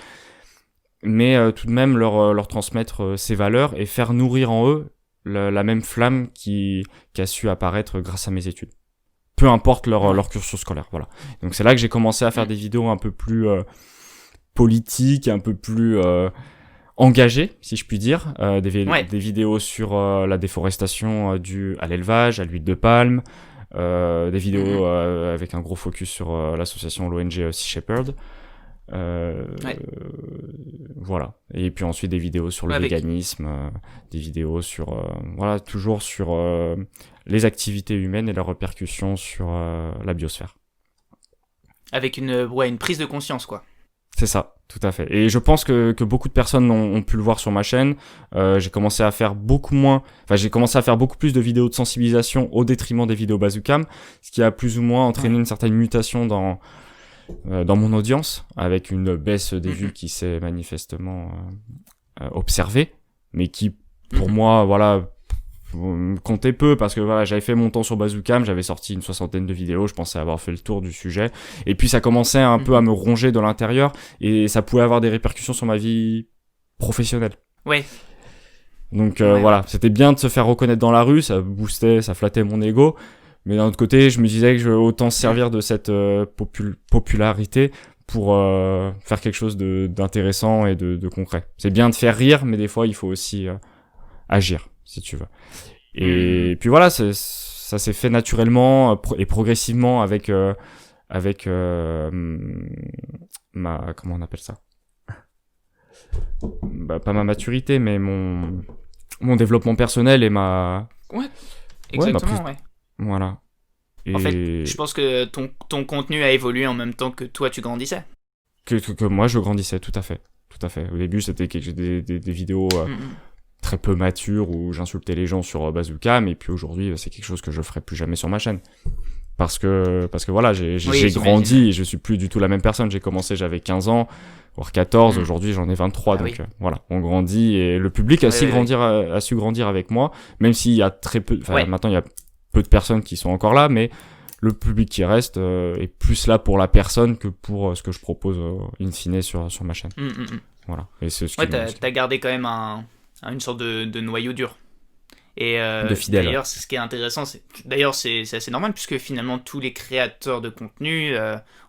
B: mais tout de même leur transmettre ces valeurs et faire nourrir en eux la même flamme qui a su apparaître grâce à mes études. Peu importe leur cursus scolaire, voilà. Donc c'est là que j'ai commencé à faire des vidéos un peu plus politiques, un peu plus engagées, si je puis dire. Des vidéos sur la déforestation due à l'élevage, à l'huile de palme, des vidéos avec un gros focus sur l'association, l'ONG Sea Shepherd. Voilà. Et puis ensuite des vidéos sur le véganisme, des vidéos sur toujours sur les activités humaines et leurs répercussions sur la biosphère.
A: Avec une prise de conscience, quoi.
B: C'est ça, tout à fait. Et je pense que beaucoup de personnes ont pu le voir sur ma chaîne. J'ai commencé à faire beaucoup plus de vidéos de sensibilisation au détriment des vidéos Bazookam, ce qui a plus ou moins entraîné une certaine mutation dans mon audience, avec une baisse des vues qui s'est manifestement observée, mais qui, pour moi, comptait peu, parce que j'avais fait mon temps sur Bazookam, j'avais sorti une 60aine de vidéos, je pensais avoir fait le tour du sujet, et puis ça commençait un peu à me ronger de l'intérieur, et ça pouvait avoir des répercussions sur ma vie professionnelle. Donc c'était bien de se faire reconnaître dans la rue, ça boostait, ça flattait mon ego. Mais d'un autre côté, je me disais que je vais autant se servir de cette popularité pour faire quelque chose d'intéressant et de concret. C'est bien de faire rire, mais des fois, il faut aussi agir, si tu veux. Et puis voilà, ça s'est fait naturellement et progressivement avec ma, comment on appelle ça, pas ma maturité, mais mon développement personnel et ma...
A: Ouais, exactement, ouais.
B: Voilà. Et...
A: En fait, je pense que ton contenu a évolué en même temps que toi, tu grandissais.
B: Que moi, je grandissais, tout à fait. Tout à fait. Au début, c'était des vidéos très peu matures où j'insultais les gens sur Bazooka, mais puis aujourd'hui, c'est quelque chose que je ferai plus jamais sur ma chaîne. Parce que voilà, j'ai grandi et je suis plus du tout la même personne. J'ai commencé, j'avais 15 ans, voire 14, aujourd'hui j'en ai 23, donc voilà, on grandit et le public a su grandir avec moi, même s'il y a très peu, maintenant il y a peu de personnes qui sont encore là, mais le public qui reste est plus là pour la personne que pour ce que je propose in fine sur ma chaîne. Voilà. Et c'est ce
A: t'as gardé quand même une sorte de noyau dur. Et
B: de fidèles.
A: D'ailleurs, c'est ce qui est intéressant. C'est assez normal, puisque finalement, tous les créateurs de contenu,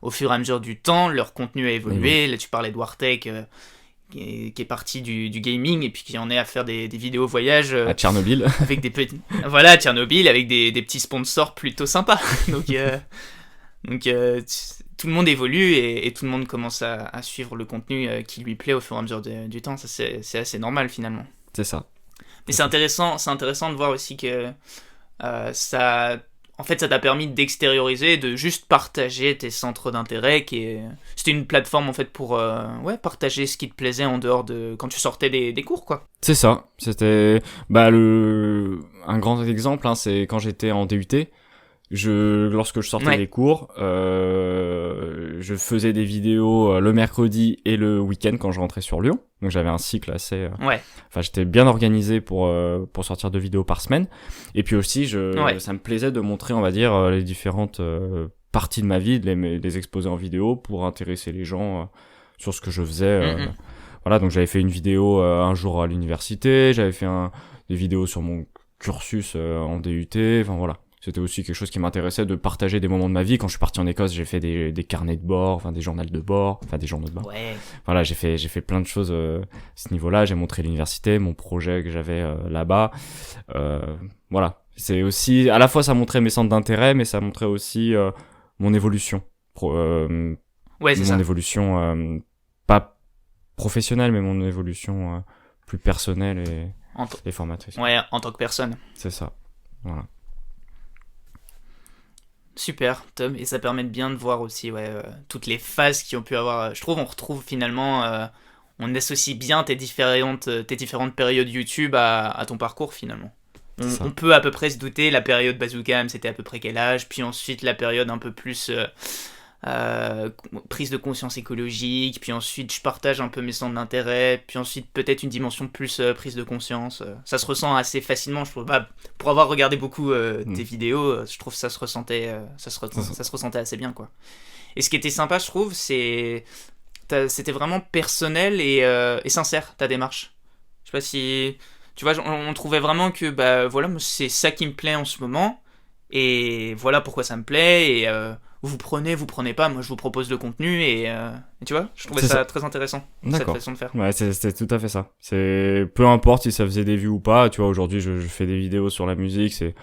A: au fur et à mesure du temps, leur contenu a évolué. Là, tu parlais de Wartech, qui est parti du gaming, et puis qui en est à faire des vidéos voyages.
B: À Tchernobyl.
A: Avec des petits... Voilà, à Tchernobyl, avec des petits sponsors plutôt sympas. Donc, tout le monde évolue, et tout le monde commence à suivre le contenu qui lui plaît au fur et à mesure du temps. Ça, c'est assez normal, finalement.
B: C'est ça.
A: Mais c'est intéressant de voir aussi que ça t'a permis d'extérioriser, de juste partager tes centres d'intérêt. C'était une plateforme en fait pour partager ce qui te plaisait en dehors de quand tu sortais des cours, quoi.
B: C'est ça. C'était un grand exemple, hein, c'est quand j'étais en DUT. Lorsque je sortais des cours, je faisais des vidéos le mercredi et le week-end quand je rentrais sur Lyon. Donc j'avais un cycle assez... Enfin, j'étais bien organisé pour sortir 2 vidéos par semaine. Et puis aussi, ça me plaisait de montrer, on va dire, les différentes parties de ma vie, de les exposer en vidéo pour intéresser les gens sur ce que je faisais. Voilà, donc j'avais fait une vidéo un jour à l'université, j'avais fait des vidéos sur mon cursus en DUT, enfin voilà. C'était aussi quelque chose qui m'intéressait de partager des moments de ma vie. Quand je suis parti en Écosse, j'ai fait des carnets de bord, enfin des journaux de bord,
A: Ouais.
B: Voilà, j'ai fait plein de choses à ce niveau-là. J'ai montré l'université, mon projet que j'avais là-bas. Voilà. C'est aussi, à la fois, ça montrait mes centres d'intérêt, mais ça montrait aussi mon évolution. Évolution, pas professionnelle, mais mon évolution plus personnelle et formatrice.
A: Ouais, en tant que personne.
B: C'est ça. Voilà.
A: Super, Tom, et ça permet de bien de voir aussi toutes les phases qui ont pu avoir. Je trouve on retrouve finalement, on associe bien tes différentes périodes YouTube à ton parcours finalement. On peut à peu près se douter, la période Bazooka, c'était à peu près quel âge, puis ensuite la période un peu plus prise de conscience écologique, puis ensuite je partage un peu mes centres d'intérêt, puis ensuite peut-être une dimension plus prise de conscience. Ça se ressent assez facilement, je trouve. Pour avoir regardé beaucoup tes vidéos, je trouve que ça se ressentait assez bien, quoi. Et ce qui était sympa, je trouve, c'était vraiment personnel et sincère, ta démarche. Je sais pas si... Tu vois, on trouvait vraiment que voilà, c'est ça qui me plaît en ce moment, et voilà pourquoi ça me plaît, et vous prenez pas, moi je vous propose le contenu, et tu vois, je trouvais ça très intéressant, cette façon de faire.
B: Ouais, c'était tout à fait ça. C'est peu importe si ça faisait des vues ou pas, tu vois, aujourd'hui je fais des vidéos sur la musique, c'est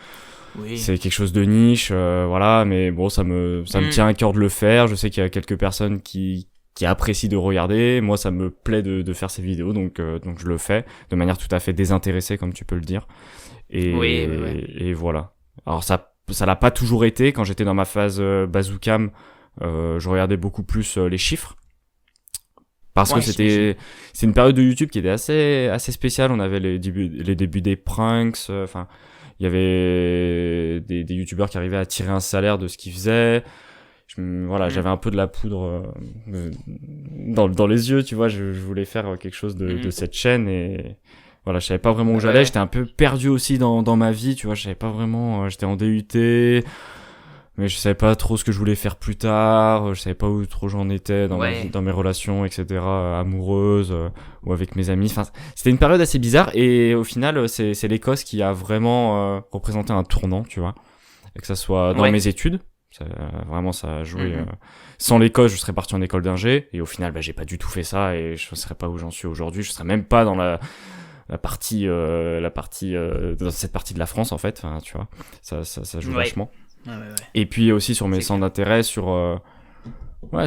B: quelque chose de niche, voilà, mais bon, ça me tient à cœur de le faire. Je sais qu'il y a quelques personnes qui apprécient de regarder. Moi, ça me plaît de faire ces vidéos, donc je le fais de manière tout à fait désintéressée, comme tu peux le dire. Et voilà. Alors ça l'a pas toujours été. Quand j'étais dans ma phase Bazookam, je regardais beaucoup plus les chiffres. Parce que c'est une période de YouTube qui était assez spéciale. On avait les débuts des pranks, enfin, il y avait des youtubeurs qui arrivaient à tirer un salaire de ce qu'ils faisaient. J'avais un peu de la poudre dans les yeux, tu vois. Je voulais faire quelque chose de cette chaîne, et voilà, je savais pas vraiment où j'allais. J'étais un peu perdu aussi dans ma vie, tu vois. Je savais pas vraiment, j'étais en DUT, mais je savais pas trop ce que je voulais faire plus tard. Je savais pas où trop j'en étais dans mes relations, etc., amoureuses ou avec mes amis. Enfin, c'était une période assez bizarre, et au final, c'est l'Écosse qui a vraiment représenté un tournant, tu vois. Et que ça soit dans mes études. Vraiment, ça a joué. Sans l'Écosse, je serais parti en école d'ingé, et au final, j'ai pas du tout fait ça, et je serais pas où j'en suis aujourd'hui. Je serais même pas dans cette partie de la France en fait. Enfin, tu vois, ça joue vachement.
A: Ouais.
B: Et puis aussi sur mes centres d'intérêt, sur par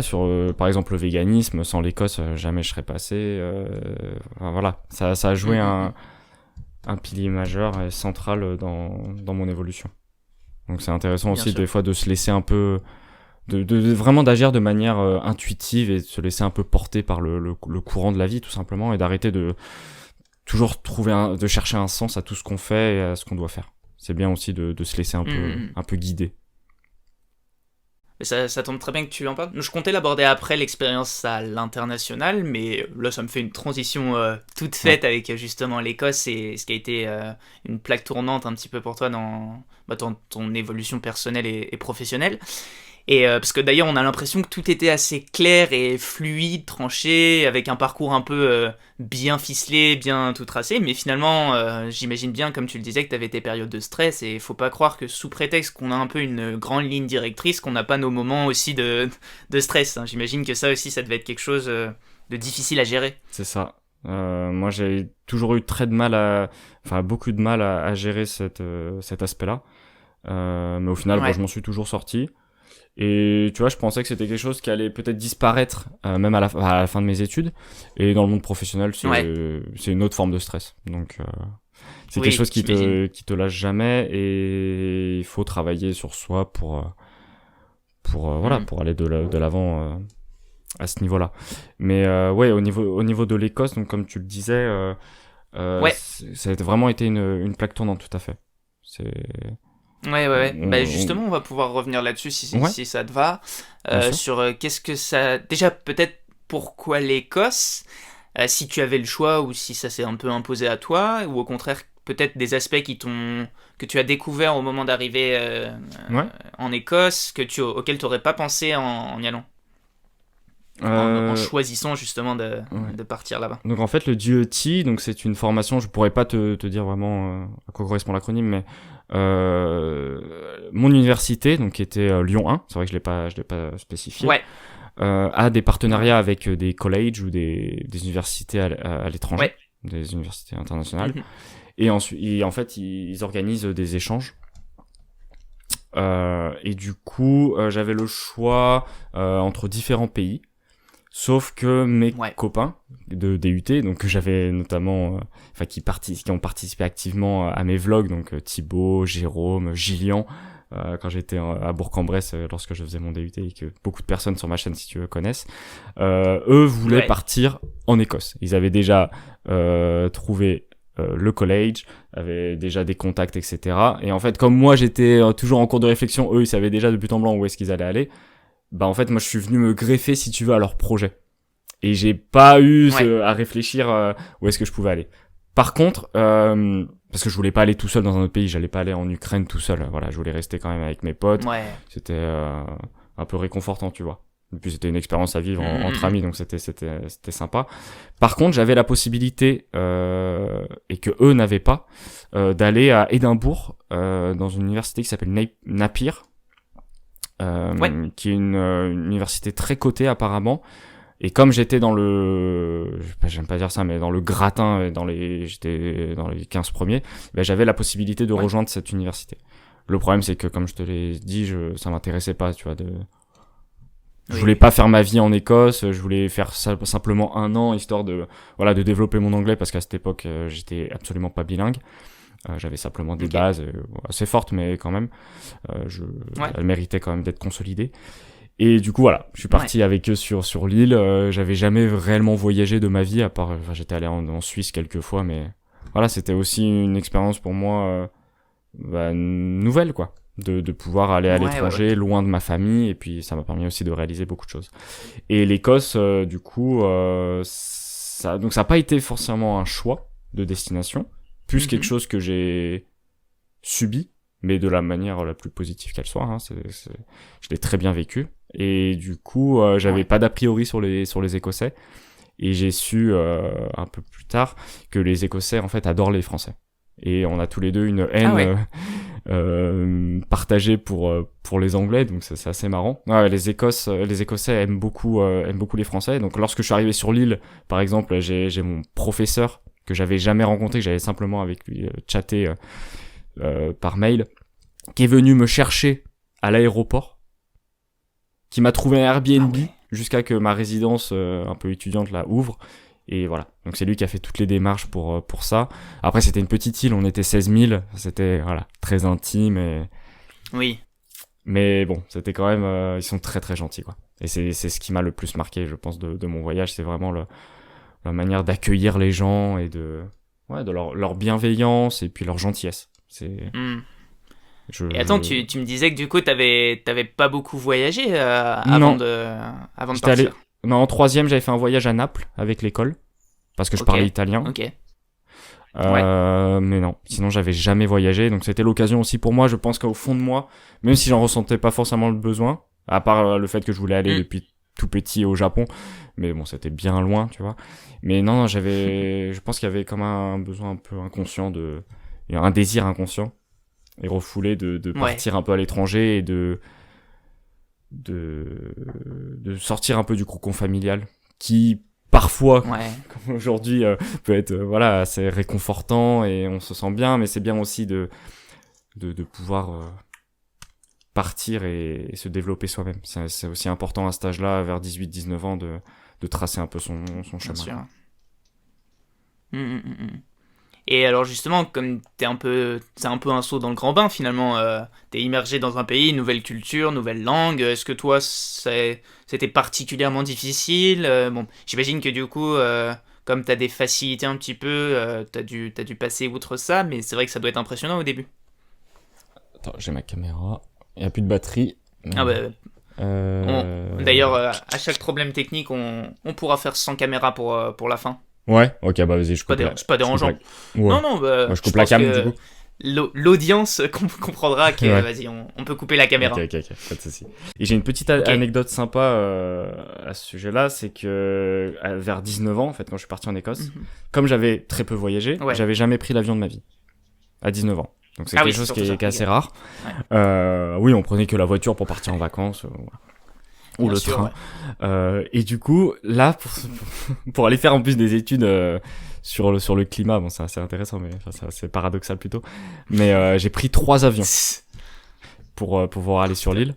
B: exemple le véganisme. Sans l'Écosse, jamais je serais passé. Enfin, voilà, ça a joué un pilier majeur et central dans mon évolution. Donc c'est intéressant aussi des fois de se laisser un peu, de vraiment d'agir de manière intuitive et de se laisser un peu porter par le courant de la vie tout simplement, et d'arrêter de toujours de chercher un sens à tout ce qu'on fait et à ce qu'on doit faire. C'est bien aussi de se laisser un peu guider.
A: Ça tombe très bien que tu en parles. Je comptais l'aborder après l'expérience à l'international, mais là ça me fait une transition toute faite avec justement l'Écosse et ce qui a été une plaque tournante un petit peu pour toi dans ton évolution personnelle et professionnelle. Et parce que d'ailleurs on a l'impression que tout était assez clair et fluide, tranché, avec un parcours un peu bien ficelé, bien tout tracé, mais finalement j'imagine bien, comme tu le disais, que tu avais tes périodes de stress, et il faut pas croire que sous prétexte qu'on a un peu une grande ligne directrice, qu'on n'a pas nos moments aussi de stress, hein. J'imagine que ça aussi ça devait être quelque chose de difficile à gérer.
B: C'est ça. Moi j'ai toujours eu beaucoup de mal à gérer cet aspect-là, mais au final je m'en suis toujours sorti. Et tu vois, je pensais que c'était quelque chose qui allait peut-être disparaître même à la fin de mes études. Et dans le monde professionnel, c'est une autre forme de stress. Donc c'est quelque chose qui te lâche jamais, et il faut travailler sur soi pour aller de l'avant à ce niveau-là. Mais au niveau de l'Écosse, donc comme tu le disais, ça a vraiment été une plaque tournante, tout à fait.
A: Ouais. Bah justement, on va pouvoir revenir là-dessus si ça te va. Sur qu'est-ce que ça... Déjà, peut-être pourquoi l'Écosse, si tu avais le choix, ou si ça s'est un peu imposé à toi, ou au contraire, peut-être des aspects que tu as découvert au moment d'arriver en Écosse, auxquels tu n'aurais pas pensé en y allant. En choisissant justement de partir là-bas.
B: Donc en fait le DUT, donc c'est une formation, je pourrais pas te dire vraiment à quoi correspond l'acronyme, mais mon université, donc qui était Lyon 1, c'est vrai que je l'ai pas spécifié, a des partenariats avec des colleges ou des universités à l'étranger, des universités internationales, et ensuite en fait ils organisent des échanges. Et du coup j'avais le choix entre différents pays. Sauf que mes copains de DUT, donc que j'avais notamment, qui ont participé activement à mes vlogs, donc Thibaut, Jérôme, Gillian, quand j'étais à Bourg-en-Bresse lorsque je faisais mon DUT, et que beaucoup de personnes sur ma chaîne, si tu veux, connaissent, eux voulaient partir en Écosse. Ils avaient déjà trouvé le collège, avaient déjà des contacts, etc. Et en fait, comme moi j'étais toujours en cours de réflexion, eux ils savaient déjà de but en blanc où est-ce qu'ils allaient aller. Bah en fait moi je suis venu me greffer, si tu veux, à leur projet, et j'ai pas eu à réfléchir où est-ce que je pouvais aller. Par contre parce que je voulais pas aller tout seul dans un autre pays, j'allais pas aller en Ukraine tout seul, voilà, je voulais rester quand même avec mes potes. C'était un peu réconfortant, tu vois, et puis c'était une expérience à vivre entre amis, donc c'était sympa. Par contre j'avais la possibilité et que eux n'avaient pas, d'aller à Édimbourg dans une université qui s'appelle Napier, qui est une université très cotée apparemment, et comme j'étais dans j'aime pas dire ça, mais dans le gratin, j'étais dans les 15 premiers, j'avais la possibilité de rejoindre cette université. Le problème c'est que, comme je te l'ai dit, ça m'intéressait pas, tu vois, je voulais pas faire ma vie en Écosse, je voulais faire simplement un an histoire de développer mon anglais, parce qu'à cette époque j'étais absolument pas bilingue. J'avais simplement des bases assez fortes, mais quand même elles méritaient quand même d'être consolidées. Et du coup voilà, je suis parti avec eux sur l'île. J'avais jamais réellement voyagé de ma vie, à part j'étais allé en Suisse quelques fois, mais voilà, c'était aussi une expérience pour moi nouvelle, quoi, de pouvoir aller à l'étranger, loin de ma famille, et puis ça m'a permis aussi de réaliser beaucoup de choses. Et l'Écosse, du coup ça a pas été forcément un choix de destination, plus quelque chose que j'ai subi, mais de la manière la plus positive qu'elle soit, hein. Je l'ai très bien vécu, et du coup j'avais pas d'a priori sur les Écossais, et j'ai su un peu plus tard que les Écossais en fait adorent les Français, et on a tous les deux une haine partagée pour les Anglais, donc c'est assez marrant. Les Écossais aiment beaucoup les Français. Donc lorsque je suis arrivé sur l'île, par exemple, j'ai mon professeur que j'avais jamais rencontré, que j'avais simplement avec lui chatté par mail, qui est venu me chercher à l'aéroport, qui m'a trouvé un Airbnb jusqu'à que ma résidence un peu étudiante là ouvre. Et voilà, donc c'est lui qui a fait toutes les démarches pour ça. Après, c'était une petite île, on était 16 000, c'était très intime.
A: Oui.
B: Mais bon, c'était quand même... ils sont très très gentils, quoi. Et c'est ce qui m'a le plus marqué, je pense, de mon voyage. C'est vraiment la manière d'accueillir les gens et de leur bienveillance et puis leur gentillesse.
A: Et attends, tu me disais que du coup, t'avais pas beaucoup voyagé avant de partir.
B: Non, en troisième, j'avais fait un voyage à Naples avec l'école, parce que je parlais italien.
A: Ok.
B: Mais non, sinon j'avais jamais voyagé, donc c'était l'occasion aussi pour moi. Je pense qu'au fond de moi, même si j'en ressentais pas forcément le besoin, à part le fait que je voulais aller depuis tout petit au Japon, mais bon, c'était bien loin, tu vois. Mais non, je pense qu'il y avait comme un besoin un peu inconscient un désir inconscient et refoulé de partir un peu à l'étranger et de sortir un peu du cocon familial qui parfois comme aujourd'hui peut être assez réconfortant et on se sent bien, mais c'est bien aussi de pouvoir partir et se développer soi-même. C'est aussi important à cet âge-là, vers 18-19 ans, de tracer un peu son chemin.
A: Bien sûr. Et alors justement, comme c'est un peu un saut dans le grand bain finalement, t'es immergé dans un pays, nouvelle culture, nouvelle langue. Est-ce que toi c'était particulièrement difficile? Bon, j'imagine que du coup, comme t'as des facilités un petit peu, t'as dû passer outre ça, mais c'est vrai que ça doit être impressionnant au début.
B: Attends, j'ai ma caméra. Il n'y a plus de batterie.
A: D'ailleurs, à chaque problème technique, on pourra faire sans caméra pour la fin.
B: Ouais, ok, bah vas-y, je coupe.
A: C'est pas dérangeant. Non,
B: je coupe la cam, du coup.
A: L'audience comprendra que, vas-y, on peut couper la caméra.
B: Ok, pas de souci. Et j'ai une petite anecdote sympa à ce sujet-là, c'est que vers 19 ans, en fait, quand je suis parti en Écosse, comme j'avais très peu voyagé, j'avais jamais pris l'avion de ma vie. À 19 ans. Donc c'est quelque chose qui est assez rare. Oui, on prenait que la voiture pour partir en vacances. Ou le train. Et du coup, là, pour aller faire en plus des études sur le climat, bon, c'est assez intéressant, mais c'est paradoxal plutôt. Mais j'ai pris 3 avions pour pouvoir aller sur l'île.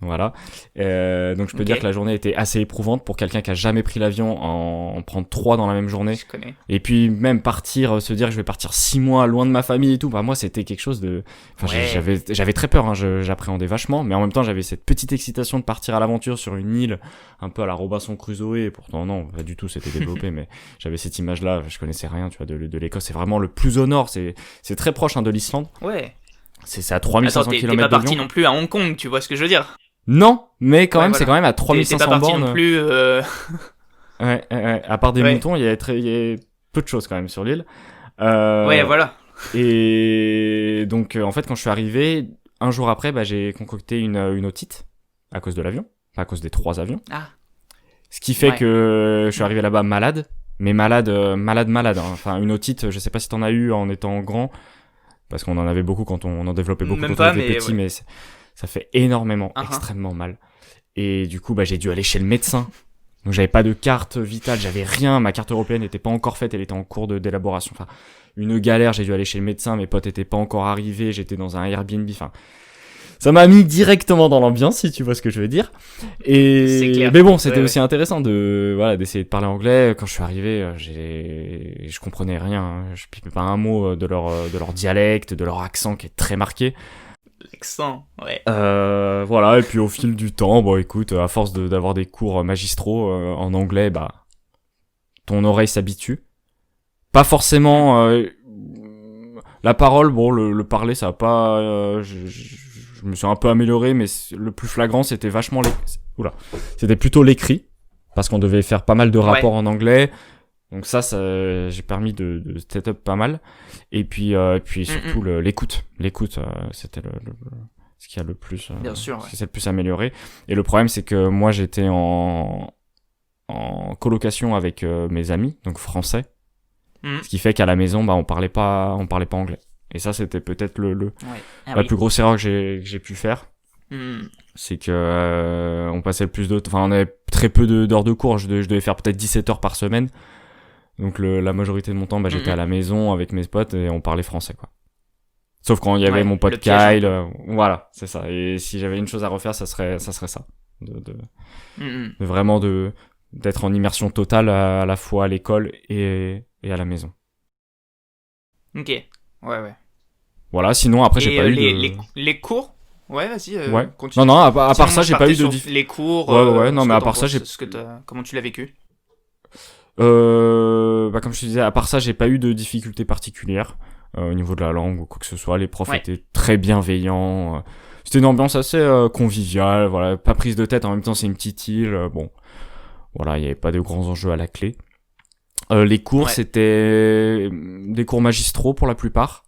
B: Voilà. Donc je peux dire que la journée était assez éprouvante pour quelqu'un qui a jamais pris l'avion, en prendre 3 dans la même journée.
A: Je connais.
B: Et puis même se dire que je vais partir 6 mois loin de ma famille et tout. Bah moi c'était quelque chose de. Enfin j'avais très peur. Hein, j'appréhendais vachement, mais en même temps j'avais cette petite excitation de partir à l'aventure sur une île un peu à la Robinson Crusoe. Et pourtant non, pas du tout. C'était développé, mais j'avais cette image-là. Je connaissais rien, tu vois, de l'Écosse. C'est vraiment le plus au nord. C'est très proche de l'Islande.
A: Ouais.
B: C'est à 3500 km
A: t'es pas parti non plus à Hong Kong, tu vois ce que je veux dire?
B: Non, mais quand même, c'est quand même à 3500 bornes.
A: T'es pas parti non plus.
B: Ouais, à part des moutons, il y a peu de choses quand même sur l'île.
A: Ouais, voilà.
B: Et donc, en fait, quand je suis arrivé, un jour après, j'ai concocté une otite à cause de l'avion, pas à cause des 3 avions.
A: Ah.
B: Ce qui fait que je suis arrivé là-bas malade, mais malade. Hein. Enfin, une otite, je sais pas si t'en as eu en étant grand, parce qu'on en avait beaucoup quand on en développait beaucoup quand on était petit, mais ça fait énormément, extrêmement mal. Et du coup, j'ai dû aller chez le médecin. Donc j'avais pas de carte vitale, j'avais rien. Ma carte européenne n'était pas encore faite, elle était en cours d'élaboration. Enfin, une galère. J'ai dû aller chez le médecin, mes potes étaient pas encore arrivés. J'étais dans un Airbnb. Enfin, ça m'a mis directement dans l'ambiance, si tu vois ce que je veux dire. Et
A: clair.
B: Mais bon, c'était aussi intéressant d'essayer de parler anglais. Quand je suis arrivé, je comprenais rien. Hein. Je pipais pas un mot de leur dialecte, de leur accent qui est très marqué.
A: L'accent, ouais.
B: Voilà, et puis au fil du temps, écoute, à force d'avoir des cours magistraux en anglais, ton oreille s'habitue. Pas forcément la parole, le parler, ça a pas. Je me suis un peu amélioré, mais le plus flagrant, c'était vachement c'était plutôt l'écrit, parce qu'on devait faire pas mal de rapports en anglais. Donc ça j'ai permis de set up pas mal. Et puis surtout l'écoute. L'écoute, c'était ce qui a le plus,
A: bien sûr,
B: ce qui s'est le plus amélioré. Et le problème, c'est que moi, j'étais en colocation avec mes amis, donc français. Ce qui fait qu'à la maison, on parlait pas anglais. Et ça, c'était peut-être la plus grosse erreur que j'ai pu faire. C'est que on passait le plus de temps, on avait très peu d'heures de cours. Je devais faire peut-être 17 heures par semaine. Donc la majorité de mon temps, j'étais à la maison avec mes potes et on parlait français, quoi. Sauf quand il y avait mon pote Kyle, voilà, c'est ça. Et si j'avais une chose à refaire, ça serait ça. De vraiment d'être en immersion totale à la fois à l'école et à la maison.
A: Ok, ouais.
B: Voilà, sinon après j'ai pas eu
A: les cours. Ouais, vas-y.
B: Ouais.
A: Continue.
B: Non, à part ça, j'ai pas eu de
A: les cours.
B: Ouais, non, mais à part ça,
A: comment tu l'as vécu?
B: Comme je te disais, à part ça, j'ai pas eu de difficultés particulières au niveau de la langue ou quoi que ce soit. Les profs étaient très bienveillants. C'était une ambiance assez conviviale, voilà, pas prise de tête. En même temps, c'est une petite île. Bon, voilà, il y avait pas de grands enjeux à la clé. Les cours, c'était des cours magistraux pour la plupart.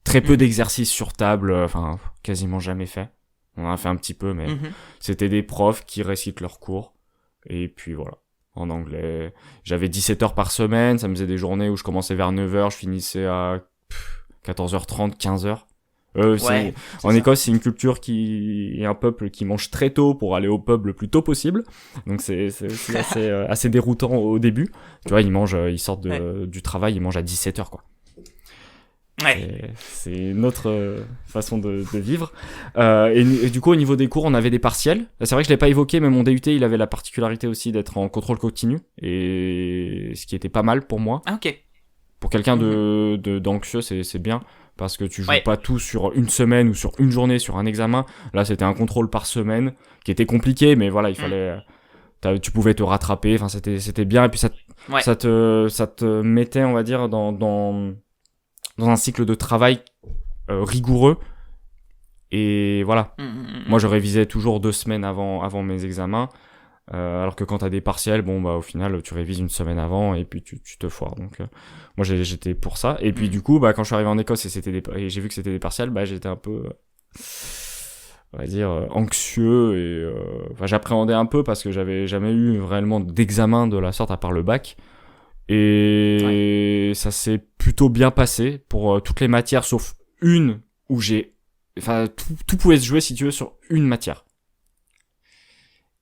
B: Très peu d'exercices sur table, enfin quasiment jamais fait. On en a fait un petit peu, mais c'était des profs qui récitent leurs cours. Et puis voilà, en anglais. J'avais 17 heures par semaine, ça me faisait des journées où je commençais vers 9h, je finissais à 14h30, 15h. En Écosse, c'est une culture et un peuple qui mange très tôt pour aller au pub le plus tôt possible. Donc c'est assez déroutant au début. Tu vois, ils sortent du travail, ils mangent à 17h, quoi.
A: Ouais.
B: C'est une autre façon de vivre. Et du coup, au niveau des cours, on avait des partiels. C'est vrai que je l'ai pas évoqué, mais mon DUT, il avait la particularité aussi d'être en contrôle continu, et ce qui était pas mal pour moi.
A: Ah, ok.
B: Pour quelqu'un d'anxieux, c'est bien, parce que tu joues pas tout sur une semaine ou sur une journée sur un examen. Là, c'était un contrôle par semaine qui était compliqué, mais voilà, il fallait. Tu pouvais te rattraper. Enfin, c'était bien, et puis ça te mettait, on va dire, dans un cycle de travail rigoureux. Et voilà. Moi, je révisais toujours 2 semaines avant mes examens, alors que quand t'as des partiels, au final, tu révises une semaine avant et puis tu te foires. Donc, moi, j'étais pour ça. Et puis, du coup, quand je suis arrivé en Écosse et j'ai vu que c'était des partiels, j'étais un peu, on va dire, anxieux, et j'appréhendais un peu parce que j'avais jamais eu réellement d'examen de la sorte à part le bac. Et ça s'est plutôt bien passé pour toutes les matières, sauf une où tout pouvait se jouer, si tu veux, sur une matière.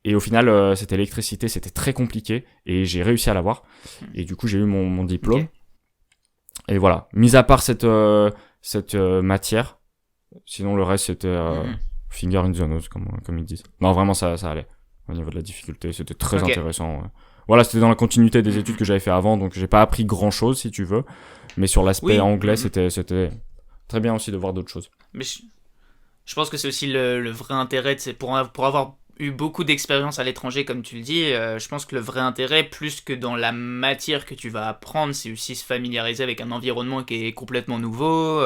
B: Et au final, c'était l'électricité, c'était très compliqué, et j'ai réussi à l'avoir. Et du coup, j'ai eu mon diplôme. Okay. Et voilà. Mis à part cette matière, sinon le reste c'était finger in the nose, comme ils disent. Non, vraiment, ça allait. Au niveau de la difficulté, c'était très intéressant. Voilà, c'était dans la continuité des études que j'avais fait avant, donc j'ai pas appris grand chose, si tu veux. Mais sur l'aspect anglais, c'était très bien aussi de voir d'autres choses.
A: Mais je pense que c'est aussi le vrai intérêt, pour avoir eu beaucoup d'expérience à l'étranger, comme tu le dis, je pense que le vrai intérêt, plus que dans la matière que tu vas apprendre, c'est aussi se familiariser avec un environnement qui est complètement nouveau,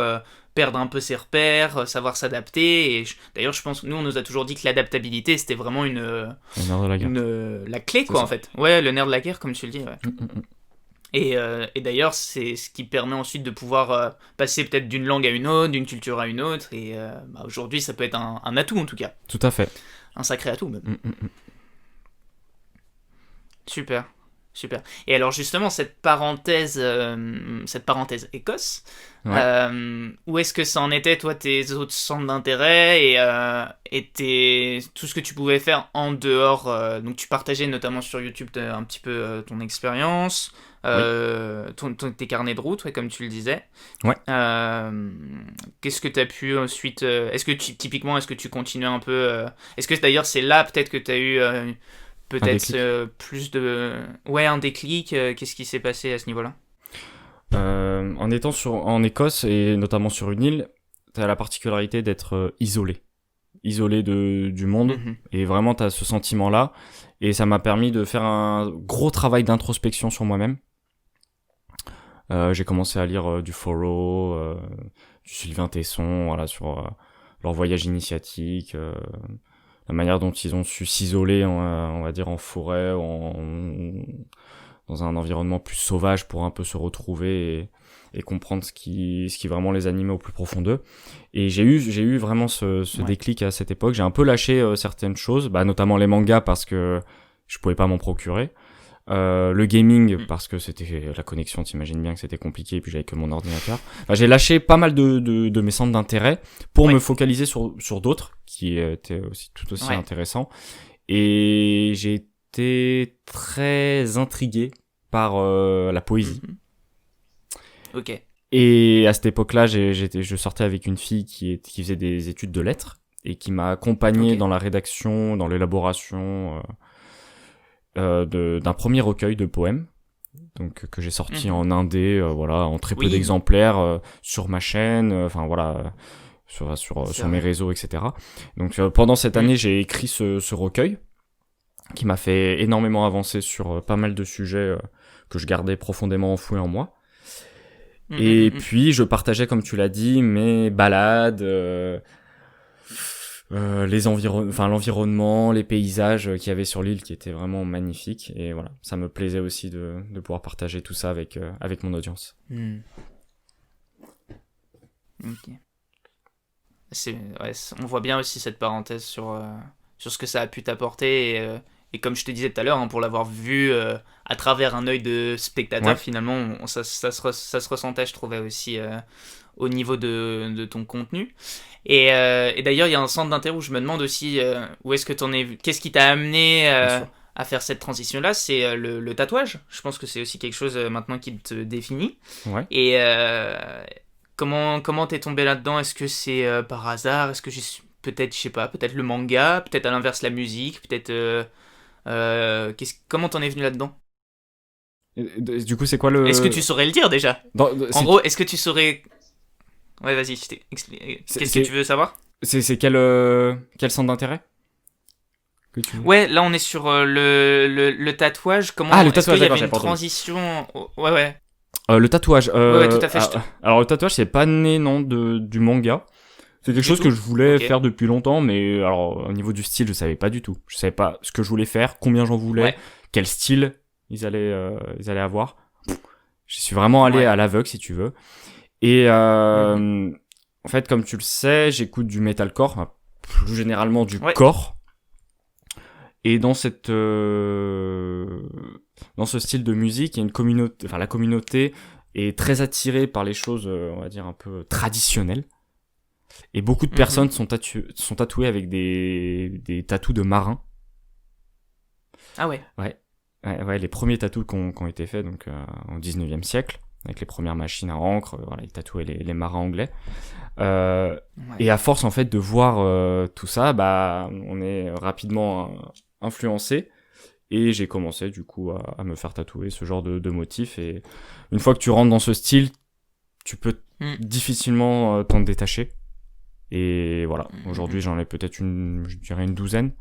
A: perdre un peu ses repères, savoir s'adapter. Et d'ailleurs, je pense que nous, on nous a toujours dit que l'adaptabilité, c'était vraiment
B: le nerf de la guerre.
A: La clé, quoi, en fait. Ouais, le nerf de la guerre, comme tu le dis. Ouais. Et d'ailleurs, c'est ce qui permet ensuite de pouvoir passer peut-être d'une langue à une autre, d'une culture à une autre. Et aujourd'hui, ça peut être un atout, en tout cas.
B: Tout à fait.
A: Un sacré atout, même. Super. Et alors justement, cette parenthèse Écosse, où est-ce que ça en était, toi, tes autres centres d'intérêt et tout ce que tu pouvais faire en dehors, donc tu partageais notamment sur YouTube un petit peu ton expérience, tes carnets de route, comme tu le disais.
B: Ouais.
A: Qu'est-ce que tu as pu ensuite, est-ce que tu continuais un peu, est-ce que d'ailleurs c'est là peut-être que tu as eu... peut-être plus de... Ouais, un déclic. Qu'est-ce qui s'est passé à ce niveau-là ?
B: En étant en Écosse, et notamment sur une île, t'as la particularité d'être isolé du monde, et vraiment t'as ce sentiment-là, et ça m'a permis de faire un gros travail d'introspection sur moi-même. J'ai commencé à lire du Thoreau, du Sylvain Tesson, voilà, sur leur voyage initiatique, la manière dont ils ont su s'isoler, on va dire, en forêt, dans un environnement plus sauvage pour un peu se retrouver et comprendre ce qui vraiment les animait au plus profond d'eux. Et j'ai eu vraiment ce déclic à cette époque. J'ai un peu lâché certaines choses, notamment les mangas parce que je pouvais pas m'en procurer. Le gaming parce que c'était la connexion, t'imagines bien que c'était compliqué, et puis j'avais que mon ordinateur. J'ai lâché pas mal de mes centres d'intérêt pour me focaliser sur d'autres qui étaient tout aussi intéressants, et j'ai été très intrigué par la poésie.
A: Ok.
B: Et à cette époque-là, je sortais avec une fille qui faisait des études de lettres et qui m'a accompagné dans la rédaction, dans l'élaboration d'un premier recueil de poèmes, donc que j'ai sorti en indé, voilà, en très peu d'exemplaires sur ma chaîne, enfin voilà, sur mes réseaux, etc. Donc pendant cette année, j'ai écrit ce recueil qui m'a fait énormément avancer sur pas mal de sujets que je gardais profondément enfouis en moi. Et puis je partageais, comme tu l'as dit, mes balades, l'environnement, les paysages qu'il y avait sur l'île qui étaient vraiment magnifiques. Et voilà, ça me plaisait aussi de pouvoir partager tout ça avec mon audience.
A: Ok. On voit bien aussi cette parenthèse sur ce que ça a pu t'apporter. Et comme je te disais tout à l'heure, hein, pour l'avoir vu à travers un œil de spectateur, finalement, ça se ressentait, je trouvais aussi, au niveau de ton contenu. Et d'ailleurs, il y a un centre d'intérêt où je me demande aussi où est-ce que t'en es, qu'est-ce qui t'a amené à faire cette transition-là, c'est le tatouage. Je pense que c'est aussi quelque chose maintenant qui te définit.
B: Ouais.
A: Et comment t'es tombé là-dedans? Est-ce que c'est par hasard? Est-ce que peut-être, je sais pas, peut-être le manga, peut-être à l'inverse la musique, peut-être... comment t'en es venu là-dedans?
B: Du coup, c'est quoi le...
A: Est-ce que tu saurais le dire déjà? En gros, est-ce que tu saurais... Ouais, vas-y, je t'ai expliqué. Qu'est-ce que tu veux savoir? C'est
B: quel centre d'intérêt que tu veux?
A: Ouais, là on est sur le tatouage. Comment
B: le tatouage,
A: est-ce qu'il y avait une transition? Ouais.
B: Le tatouage.
A: Ouais, tout à fait.
B: Alors le tatouage, c'est pas né du manga. C'est quelque chose que je voulais faire depuis longtemps, mais alors au niveau du style, je savais pas du tout. Je savais pas ce que je voulais faire, combien j'en voulais, quel style ils allaient avoir. Je suis vraiment allé à l'aveugle, si tu veux. Et en fait, comme tu le sais, j'écoute du metalcore, enfin, plus généralement du core. Et dans ce style de musique, il y a une communauté, enfin la communauté est très attirée par les choses, on va dire un peu traditionnelles. Et beaucoup de personnes sont tatouées avec des tatous de marins.
A: Ah ouais.
B: Ouais, les premiers tatous qui ont été faits donc au 19e siècle, avec les premières machines à encre, voilà, ils tatouaient les marins anglais. Et à force en fait de voir tout ça, bah on est rapidement influencé. Et j'ai commencé du coup à me faire tatouer ce genre de motifs. Et une fois que tu rentres dans ce style, tu peux difficilement t'en détacher. Et voilà, aujourd'hui j'en ai peut-être je dirais une douzaine.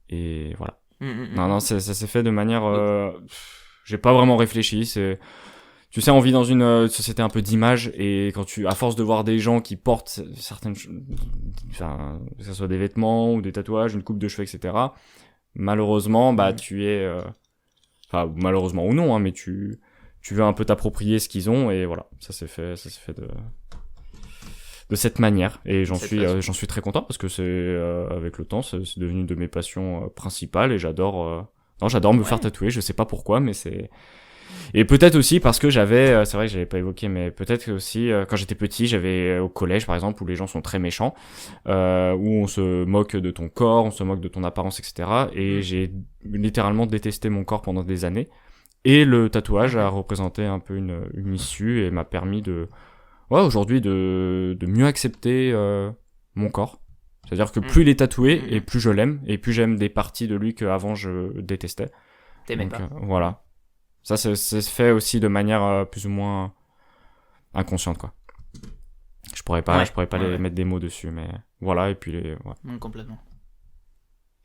B: Et voilà. Non, ça s'est fait de manière... j'ai pas vraiment réfléchi, tu sais, on vit dans une société un peu d'image, et quand à force de voir des gens qui portent certaines enfin, que ce soit des vêtements ou des tatouages, une coupe de cheveux, etc., malheureusement, bah, tu es... Enfin, malheureusement ou non, hein, mais tu veux un peu t'approprier ce qu'ils ont, et voilà, ça s'est fait de cette manière, et j'en suis très content, parce que avec le temps, c'est devenu de mes passions principales, et j'adore me faire tatouer, je sais pas pourquoi, mais et peut-être aussi parce que c'est vrai que j'avais pas évoqué, mais peut-être aussi quand j'étais petit, j'avais au collège par exemple, où les gens sont très méchants, où on se moque de ton corps, on se moque de ton apparence, etc. Et j'ai littéralement détesté mon corps pendant des années, et le tatouage a représenté un peu une issue, et m'a permis aujourd'hui de mieux accepter mon corps. C'est-à-dire que plus il est tatoué, et plus je l'aime, et plus j'aime des parties de lui qu'avant je détestais.
A: T'aimais pas.
B: Voilà. Ça se fait aussi de manière plus ou moins inconsciente, quoi. Je pourrais pas mettre des mots dessus, mais voilà, et puis
A: complètement.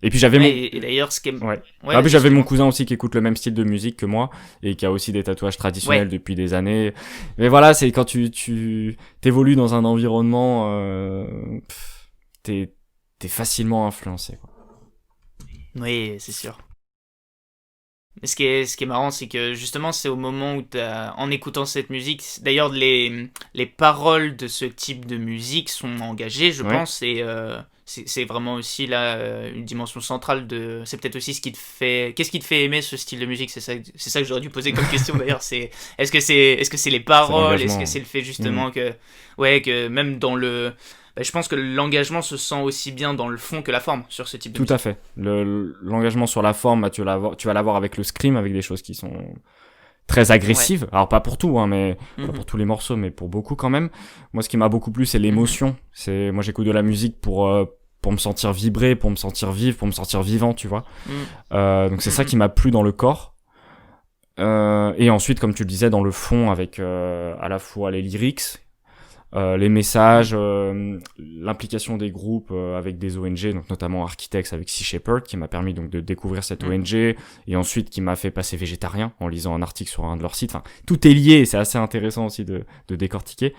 B: Et puis j'avais
A: et d'ailleurs, ce qui est...
B: puis j'avais mon cousin aussi qui écoute le même style de musique que moi, et qui a aussi des tatouages traditionnels depuis des années. Mais voilà, c'est quand tu t'évolues dans un environnement, t'es facilement influencé, quoi.
A: Oui, c'est sûr. Mais ce qui est marrant, c'est que justement, c'est au moment où en écoutant cette musique, d'ailleurs, les paroles de ce type de musique sont engagées, je pense, et c'est vraiment aussi là une dimension centrale c'est peut-être aussi qu'est-ce qui te fait aimer ce style de musique? C'est ça que j'aurais dû poser comme question d'ailleurs. Est-ce que c'est les paroles? Est-ce que c'est le fait justement que même dans je pense que l'engagement se sent aussi bien dans le fond que la forme sur ce type de musique.
B: Tout à fait. L'engagement sur la forme, tu vas l'avoir avec le scream, avec des choses qui sont très agressive. Ouais. Alors pas pour tout, hein, mais pas pour tous les morceaux, mais pour beaucoup quand même. Moi, ce qui m'a beaucoup plu, c'est l'émotion. Moi, j'écoute de la musique pour me sentir vibrer, pour me sentir vivre, pour me sentir vivant, tu vois. Donc c'est ça qui m'a plu dans le corps. Et ensuite, comme tu le disais, dans le fond, avec à la fois les lyrics, les messages, l'implication des groupes avec des ONG, donc notamment Architects avec Sea Shepherd, qui m'a permis donc de découvrir cette ONG, et ensuite qui m'a fait passer végétarien en lisant un article sur un de leurs sites. Enfin, tout est lié, et c'est assez intéressant aussi de décortiquer.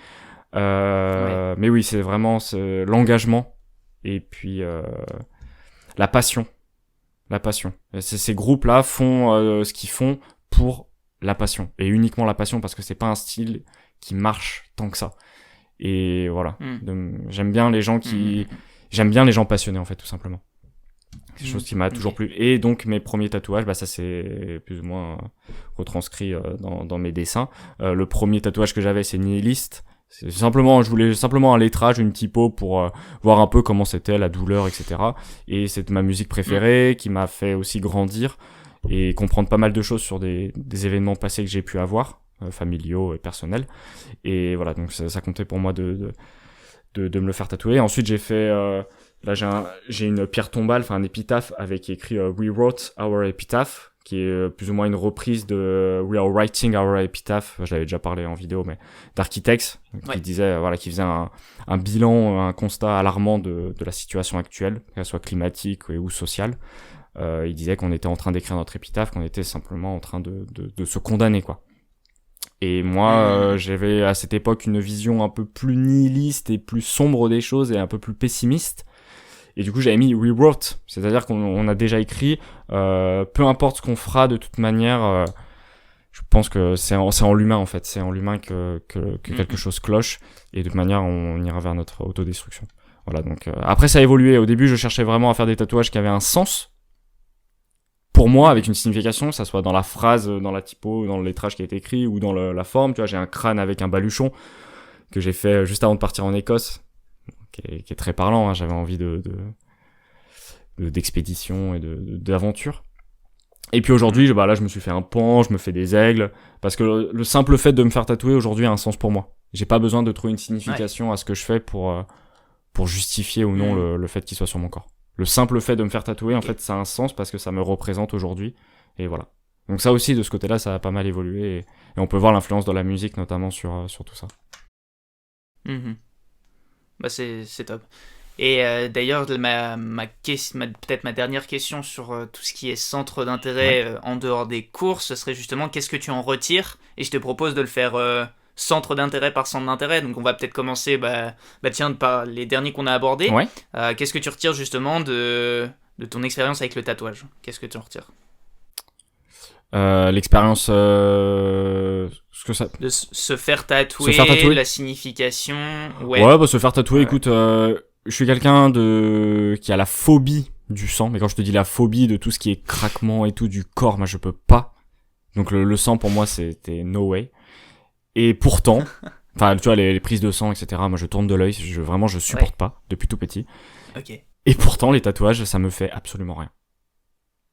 B: Mais oui, c'est vraiment l'engagement, et puis la passion. Ces groupes-là font ce qu'ils font pour la passion, et uniquement la passion, parce que c'est pas un style qui marche tant que ça. Et voilà, j'aime bien les gens j'aime bien les gens passionnés en fait, tout simplement. C'est quelque chose qui m'a toujours plu. Et donc mes premiers tatouages, ça c'est plus ou moins retranscrit dans mes dessins. Le premier tatouage que j'avais, c'est nihiliste. Je voulais simplement un lettrage, une typo pour voir un peu comment c'était la douleur, etc. Et c'est ma musique préférée qui m'a fait aussi grandir et comprendre pas mal de choses sur des événements passés que j'ai pu avoir, familiaux et personnels. Et voilà, donc ça comptait pour moi de me le faire tatouer. Ensuite, j'ai fait là j'ai une pierre tombale, enfin un épitaphe avec écrit We wrote our epitaph, qui est plus ou moins une reprise de We are writing our epitaph. Je l'avais déjà parlé en vidéo, mais d'Architects, qui disait qui faisait un bilan, un constat alarmant de la situation actuelle, qu'elle soit climatique ou sociale. Il disait qu'on était en train d'écrire notre épitaphe, qu'on était simplement en train de se condamner, quoi. Et moi, j'avais à cette époque une vision un peu plus nihiliste et plus sombre des choses et un peu plus pessimiste. Et du coup, j'avais mis rewrote, c'est-à-dire qu'on a déjà écrit, peu importe ce qu'on fera, de toute manière, je pense que c'est en l'humain en fait, c'est en l'humain que quelque chose cloche, et de toute manière, on ira vers notre autodestruction. Voilà, donc après ça a évolué. Au début, je cherchais vraiment à faire des tatouages qui avaient un sens pour moi, avec une signification, que ça soit dans la phrase, dans la typo, dans le lettrage qui a été écrit, ou dans la forme. Tu vois, j'ai un crâne avec un baluchon que j'ai fait juste avant de partir en Écosse, qui est très parlant, hein. J'avais envie d'expédition et d'aventure. Et puis aujourd'hui, là, je me suis fait un pan, je me fais des aigles, parce que le simple fait de me faire tatouer aujourd'hui a un sens pour moi. J'ai pas besoin de trouver une signification à ce que je fais pour justifier ou non le fait qu'il soit sur mon corps. Le simple fait de me faire tatouer, en fait, ça a un sens parce que ça me représente aujourd'hui. Et voilà. Donc ça aussi, de ce côté-là, ça a pas mal évolué. Et on peut voir l'influence de la musique, notamment, sur tout ça.
A: C'est top. Et d'ailleurs, peut-être ma dernière question sur tout ce qui est centre d'intérêt en dehors des cours, ce serait justement qu'est-ce que tu en retires ? Et je te propose de le faire... centre d'intérêt par centre d'intérêt, donc on va peut-être commencer par les derniers qu'on a abordés. Qu'est-ce que tu retires justement de ton expérience avec le tatouage ? Qu'est-ce que tu en retires ?
B: L'expérience
A: de se faire tatouer, la signification.
B: Se faire tatouer, écoute, je suis quelqu'un qui a la phobie du sang, mais quand je te dis la phobie de tout ce qui est craquement et tout du corps, moi je peux pas. Donc le sang pour moi c'était no way. Et pourtant, enfin, tu vois, les prises de sang, etc., moi, je tourne de l'œil, je supporte pas, depuis tout petit.
A: Okay.
B: Et pourtant, les tatouages, ça me fait absolument rien.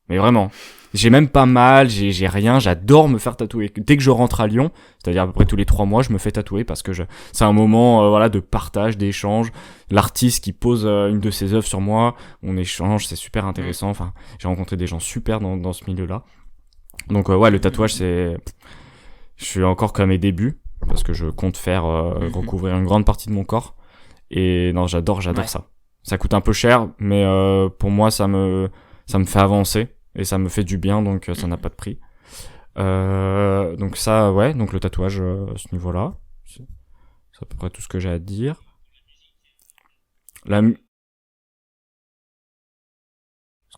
B: Mais vraiment. J'ai même pas mal, j'ai rien, j'adore me faire tatouer. Dès que je rentre à Lyon, c'est-à-dire à peu près tous les 3 mois, je me fais tatouer parce que c'est un moment, de partage, d'échange. L'artiste qui pose une de ses œuvres sur moi, on échange, c'est super intéressant. Enfin, j'ai rencontré des gens super dans ce milieu-là. Donc, le tatouage, je suis encore qu'à mes débuts, parce que je compte faire recouvrir une grande partie de mon corps. Et non, j'adore ça. Ça coûte un peu cher, mais pour moi, ça me fait avancer, et ça me fait du bien, donc ça n'a pas de prix. Donc ça, donc le tatouage à ce niveau-là. C'est à peu près tout ce que j'ai à dire. Ce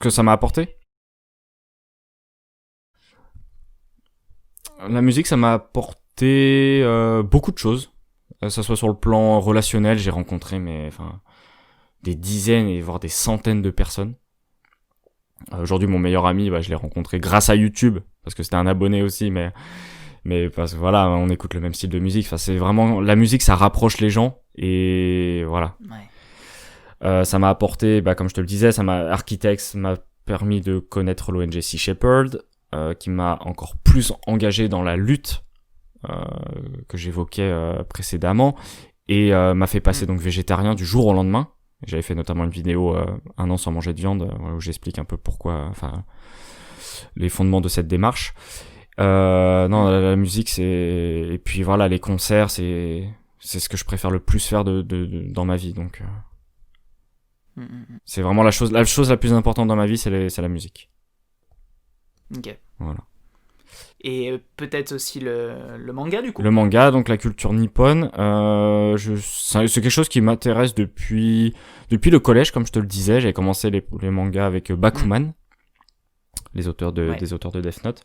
B: que ça m'a apporté ? La musique, ça m'a apporté beaucoup de choses. Que ça soit sur le plan relationnel, j'ai rencontré des dizaines et voire des centaines de personnes. Aujourd'hui, mon meilleur ami, je l'ai rencontré grâce à YouTube, parce que c'était un abonné aussi, mais parce que voilà, on écoute le même style de musique. Enfin, c'est vraiment la musique, ça rapproche les gens, et voilà. Ça m'a apporté, comme je te le disais, Architects m'a permis de connaître l'ONG Sea Shepherd. qui m'a encore plus engagé dans la lutte que j'évoquais précédemment, et m'a fait passer donc végétarien du jour au lendemain. J'avais fait notamment une vidéo 1 an sans manger de viande, où j'explique un peu pourquoi, enfin les fondements de cette démarche. Non, la musique, c'est, et puis voilà, les concerts, c'est ce que je préfère le plus faire dans ma vie, donc c'est vraiment la chose la plus importante dans ma vie, c'est la musique.
A: Ok.
B: Voilà.
A: Et peut-être aussi le manga, du coup.
B: Le manga, donc la culture nippone, c'est quelque chose qui m'intéresse depuis le collège, comme je te le disais. J'avais commencé les mangas avec Bakuman, des auteurs de Death Note.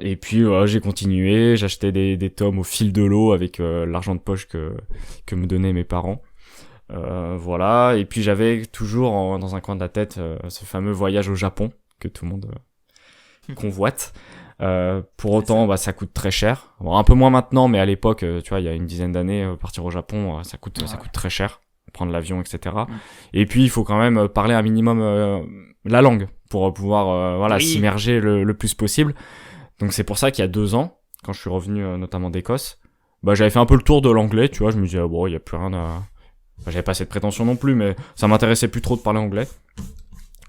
B: Et puis j'ai continué, j'achetais des tomes au fil de l'eau avec l'argent de poche que me donnaient mes parents. Voilà, et puis j'avais toujours dans un coin de la tête ce fameux voyage au Japon que tout le monde convoite. Pour autant, ça coûte très cher. Bon, un peu moins maintenant, mais à l'époque, tu vois, il y a une dizaine d'années, partir au Japon, ça coûte très cher, prendre l'avion, etc. Et puis il faut quand même parler un minimum la langue pour pouvoir s'immerger le plus possible. Donc c'est pour ça qu'il y a 2 ans, quand je suis revenu notamment d'Écosse, j'avais fait un peu le tour de l'anglais, tu vois, je me disais bon, il y a plus rien à... j'avais pas cette prétention non plus, mais ça m'intéressait plus trop de parler anglais.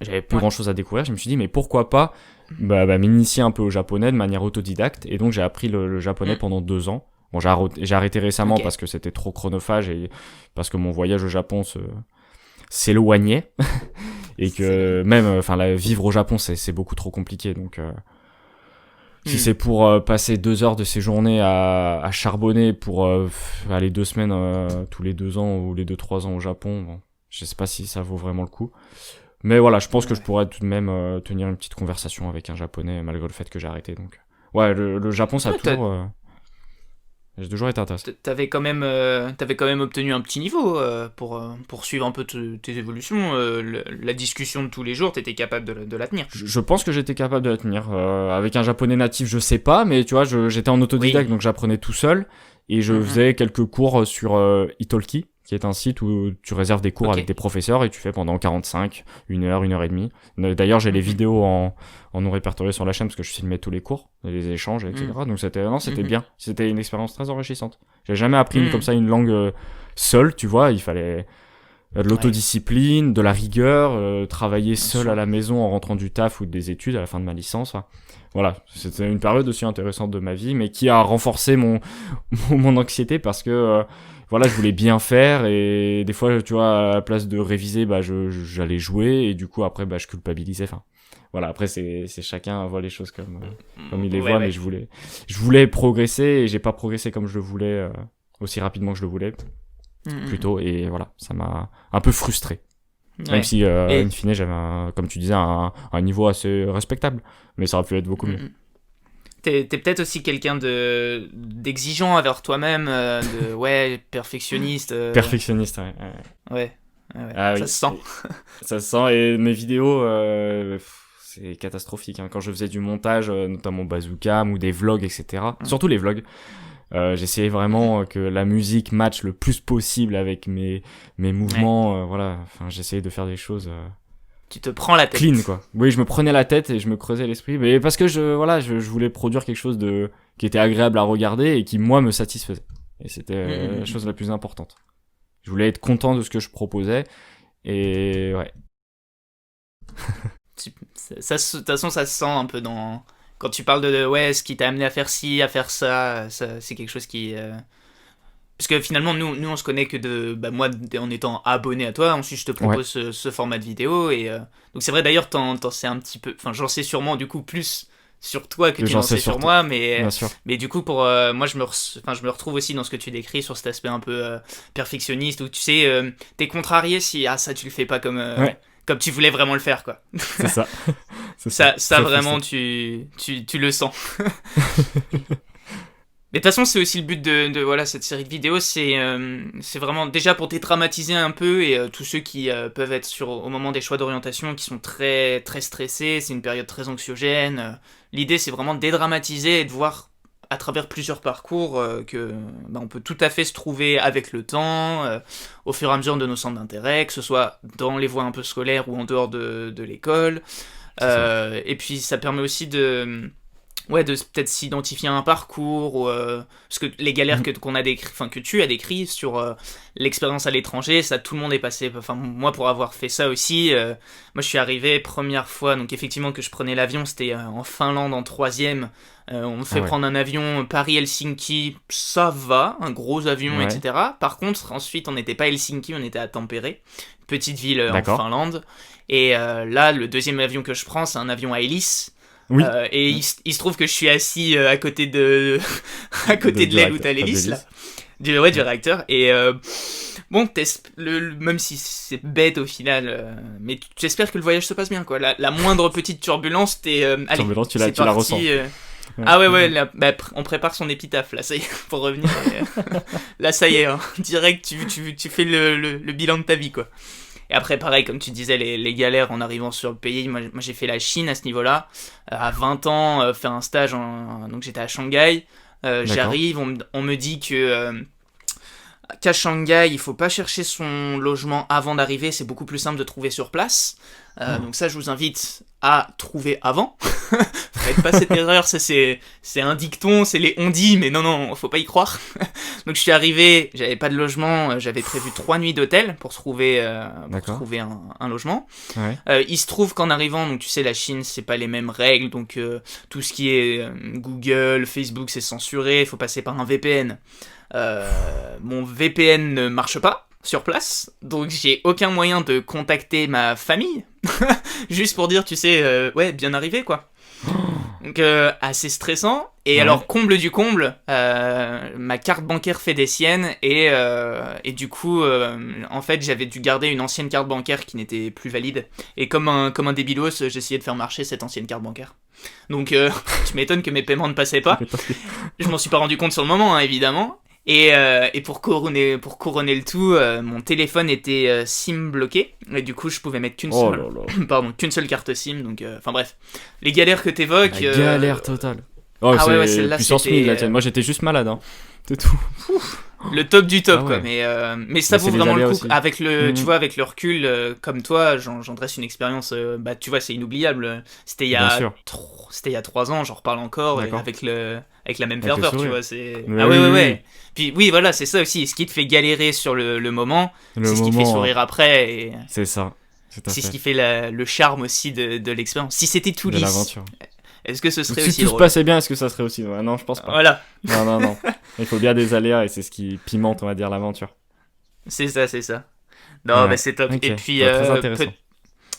B: J'avais plus grand chose à découvrir, je me suis dit mais pourquoi pas m'initier un peu au japonais de manière autodidacte, et donc j'ai appris le japonais pendant 2 ans. Bon, j'ai arrêté récemment parce que c'était trop chronophage et parce que mon voyage au Japon s'éloignait et que même vivre au Japon c'est beaucoup trop compliqué, donc si c'est pour passer 2 heures de ses journées à charbonner pour aller 2 semaines tous les 2 ans ou les 2-3 ans au Japon, bon, je sais pas si ça vaut vraiment le coup. Mais voilà, je pense que je pourrais tout de même tenir une petite conversation avec un japonais malgré le fait que j'ai arrêté. Donc ouais, le Japon ça a toujours j'ai toujours été intéressé.
A: T'avais quand même obtenu un petit niveau pour suivre un peu tes évolutions. La discussion de tous les jours, t'étais capable de la tenir.
B: Je pense que j'étais capable de la tenir. Avec un japonais natif, je sais pas, mais tu vois, j'étais en autodidacte, donc j'apprenais tout seul. Et je faisais quelques cours sur Italki, qui est un site où tu réserves des cours avec des professeurs et tu fais pendant 45, 1 heure, 1 heure et demie. D'ailleurs, j'ai les vidéos en non répertoriées sur la chaîne parce que je filmais tous les cours, les échanges, etc. Donc c'était bien. C'était une expérience très enrichissante. J'ai jamais appris comme ça une langue seule, tu vois. Il fallait de l'autodiscipline, de la rigueur, travailler seul à la maison en rentrant du taf ou des études à la fin de ma licence. Voilà, c'était une période aussi intéressante de ma vie, mais qui a renforcé mon anxiété parce que je voulais bien faire, et des fois, tu vois, à la place de réviser, j'allais jouer, et du coup après je culpabilisais. Enfin voilà, après c'est chacun voit les choses comme il les voit, mais je voulais progresser et j'ai pas progressé comme je le voulais, aussi rapidement que je le voulais plutôt, et voilà, ça m'a un peu frustré. Même si in fine j'avais comme tu disais un niveau assez respectable, mais ça aurait pu être beaucoup mieux.
A: T'es peut-être aussi quelqu'un d'exigeant envers toi-même, perfectionniste.
B: Perfectionniste,
A: ouais.
B: Ah,
A: ça se sent.
B: Ça se sent, et mes vidéos, c'est catastrophique. Quand je faisais du montage, notamment Bazooka ou des vlogs, etc. Surtout les vlogs. J'essayais vraiment que la musique matche le plus possible avec mes mouvements. J'essayais de faire des choses...
A: Tu te prends la tête.
B: Clean, quoi. Oui, je me prenais la tête et je me creusais l'esprit, mais parce que je voulais produire quelque chose qui était agréable à regarder et qui, moi, me satisfaisait. Et c'était la chose la plus importante. Je voulais être content de ce que je proposais, et ouais.
A: De toute façon, ça se sent un peu quand tu parles de ce qui t'a amené à faire ci, à faire ça, c'est quelque chose qui... Parce que finalement, nous on se connaît que moi, en étant abonné à toi, ensuite je te propose ce format de vidéo, et donc c'est vrai, d'ailleurs, t'en sais un petit peu, j'en sais sûrement du coup plus sur toi que tu en sais sur moi, mais du coup, pour moi, je me retrouve aussi dans ce que tu décris, sur cet aspect un peu perfectionniste, où tu sais, t'es contrarié si ça tu le fais pas comme tu voulais vraiment le faire, quoi.
B: C'est ça.
A: ça vraiment, tu le sens. Mais de toute façon, c'est aussi le but de cette série de vidéos, c'est vraiment déjà pour dédramatiser un peu, et tous ceux qui peuvent être au moment des choix d'orientation, qui sont très très stressés, c'est une période très anxiogène. L'idée, c'est vraiment de dédramatiser et de voir à travers plusieurs parcours que on peut tout à fait se trouver avec le temps, au fur et à mesure de nos centres d'intérêt, que ce soit dans les voies un peu scolaires ou en dehors de l'école. Et puis ça permet aussi de peut-être s'identifier à un parcours, ou, parce que les galères que tu as décrites sur l'expérience à l'étranger, ça tout le monde est passé. Enfin, moi pour avoir fait ça aussi, moi je suis arrivé première fois, donc effectivement que je prenais l'avion, c'était en Finlande en 3e. On me fait prendre un avion Paris-Helsinki, ça va, un gros avion, etc. Par contre, ensuite on n'était pas à Helsinki, on était à Tampere, petite ville en Finlande. Et là, le deuxième avion que je prends, c'est un avion à hélice. Oui. Et il se trouve que je suis assis à côté de l'aile où t'as l'hélice là, du réacteur. Et bon, même si c'est bête au final, mais j'espère que le voyage se passe bien, quoi. La moindre petite turbulence,
B: turbulence, tu la ressens.
A: Ah ouais, là, on prépare son épitaphe là, ça y est, pour revenir. Là, ça y est, hein, direct, tu fais le bilan de ta vie, quoi. Et après, pareil, comme tu disais, les galères en arrivant sur le pays. Moi j'ai fait la Chine à ce niveau-là. À 20 ans, faire un stage, donc j'étais à Shanghai. J'arrive, on me dit qu'à Shanghai, il faut pas chercher son logement avant d'arriver, c'est beaucoup plus simple de trouver sur place. Donc ça, je vous invite à trouver avant. Faites pas cette erreur, ça c'est un dicton, c'est les on-dit, mais non, faut pas y croire. Donc je suis arrivé, j'avais pas de logement, j'avais prévu 3 nuits d'hôtel pour trouver un logement. Ouais. Il se trouve qu'en arrivant, donc tu sais, la Chine, c'est pas les mêmes règles, donc tout ce qui est Google, Facebook, c'est censuré, il faut passer par un VPN. Mon VPN ne marche pas sur place, donc j'ai aucun moyen de contacter ma famille, juste pour dire, tu sais, bien arrivé, quoi. Donc assez stressant. Et alors, comble du comble, ma carte bancaire fait des siennes, et du coup, en fait, j'avais dû garder une ancienne carte bancaire qui n'était plus valide, et comme un débilos, j'essayais de faire marcher cette ancienne carte bancaire. Donc tu m'étonnes que mes paiements ne passaient pas. Je m'en suis pas rendu compte sur le moment, hein, évidemment. Et pour couronner le tout, mon téléphone était SIM bloqué, et du coup je pouvais mettre qu'une seule carte SIM. Donc enfin bref, les galères que t'évoques.
B: La galère totale. Oh, c'est puissance 1000 la tienne. Moi j'étais juste malade, hein. C'est tout.
A: Le top du top, quoi. Mais ça vaut vraiment le coup. Aussi. Avec tu vois, avec le recul, comme toi, j'en dresse une expérience. Tu vois, c'est inoubliable. C'était il y a 3 ans, j'en reparle encore, avec la même ferveur, tu vois. C'est... Oui. Puis oui, voilà, c'est ça aussi. Ce qui te fait galérer sur le moment, c'est ce qui te fait sourire après. Et
B: c'est ça.
A: C'est ce qui fait le charme aussi de l'expérience. Si c'était tout lisse. De l'aventure. Est-ce que ce serait aussi
B: drôle ? Si tout se passait bien, est-ce que ça serait aussi drôle ? Non, je pense pas.
A: Voilà.
B: Non. Il faut bien des aléas, et c'est ce qui pimente, on va dire, l'aventure.
A: C'est ça. Non, c'est top. Okay. Et puis,
B: très intéressant.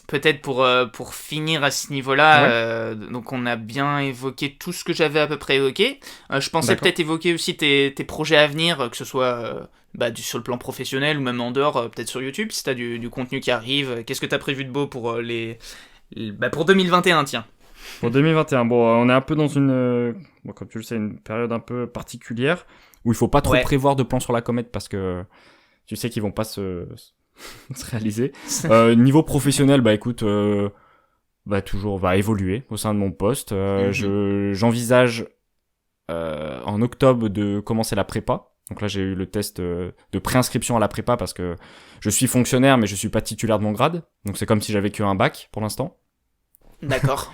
A: Peut-être pour finir à ce niveau-là, donc on a bien évoqué tout ce que j'avais à peu près évoqué. Je pensais peut-être évoquer aussi tes projets à venir, que ce soit sur le plan professionnel ou même en dehors, peut-être sur YouTube, si tu as du contenu qui arrive. Qu'est-ce que tu as prévu de beau pour pour 2021, tiens.
B: Pour 2021, on est un peu dans une, comme tu le sais, une période un peu particulière où il faut pas trop prévoir de plans sur la comète parce que tu sais qu'ils vont pas se réaliser. Niveau professionnel, écoute, toujours évoluer au sein de mon poste. J'envisage en octobre de commencer la prépa. Donc là, j'ai eu le test de préinscription à la prépa parce que je suis fonctionnaire mais je suis pas titulaire de mon grade. Donc c'est comme si j'avais qu'un bac pour l'instant.
A: D'accord.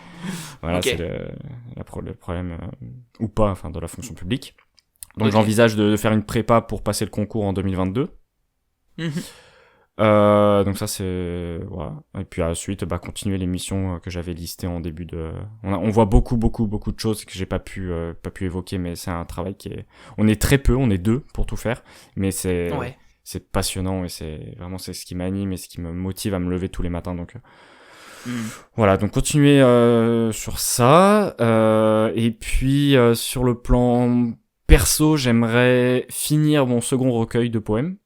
B: Voilà, c'est le problème, ou pas, enfin, de la fonction publique. Donc j'envisage de faire une prépa pour passer le concours en 2022. Donc ça c'est voilà. Et puis ensuite continuer les missions que j'avais listées en début de. On voit beaucoup de choses que j'ai pas pu évoquer, mais c'est un travail on est très peu, on est 2 pour tout faire, mais c'est passionnant, et c'est ce qui m'anime et ce qui me motive à me lever tous les matins. Donc voilà, donc continuer sur ça, et puis sur le plan perso, j'aimerais finir mon second recueil de poèmes.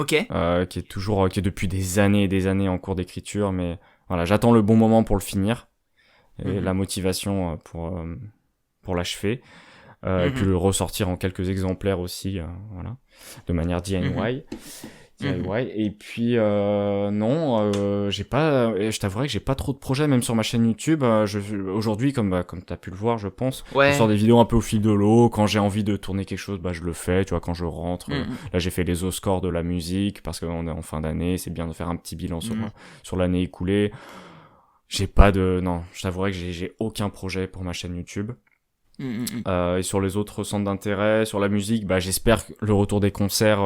A: Qui
B: est depuis des années et des années en cours d'écriture, mais voilà, j'attends le bon moment pour le finir et la motivation pour l'achever, et puis le ressortir en quelques exemplaires aussi, voilà, de manière DIY. Et puis je t'avouerai que j'ai pas trop de projets, même sur ma chaîne YouTube. Aujourd'hui, comme t'as pu le voir, je pense, je sors des vidéos un peu au fil de l'eau. Quand j'ai envie de tourner quelque chose, je le fais, tu vois, quand je rentre. Là, j'ai fait les Oscars de la musique parce qu'on est en fin d'année, c'est bien de faire un petit bilan sur l'année écoulée. Non, je t'avouerais que j'ai aucun projet pour ma chaîne YouTube. Et sur les autres centres d'intérêt, sur la musique, j'espère le retour des concerts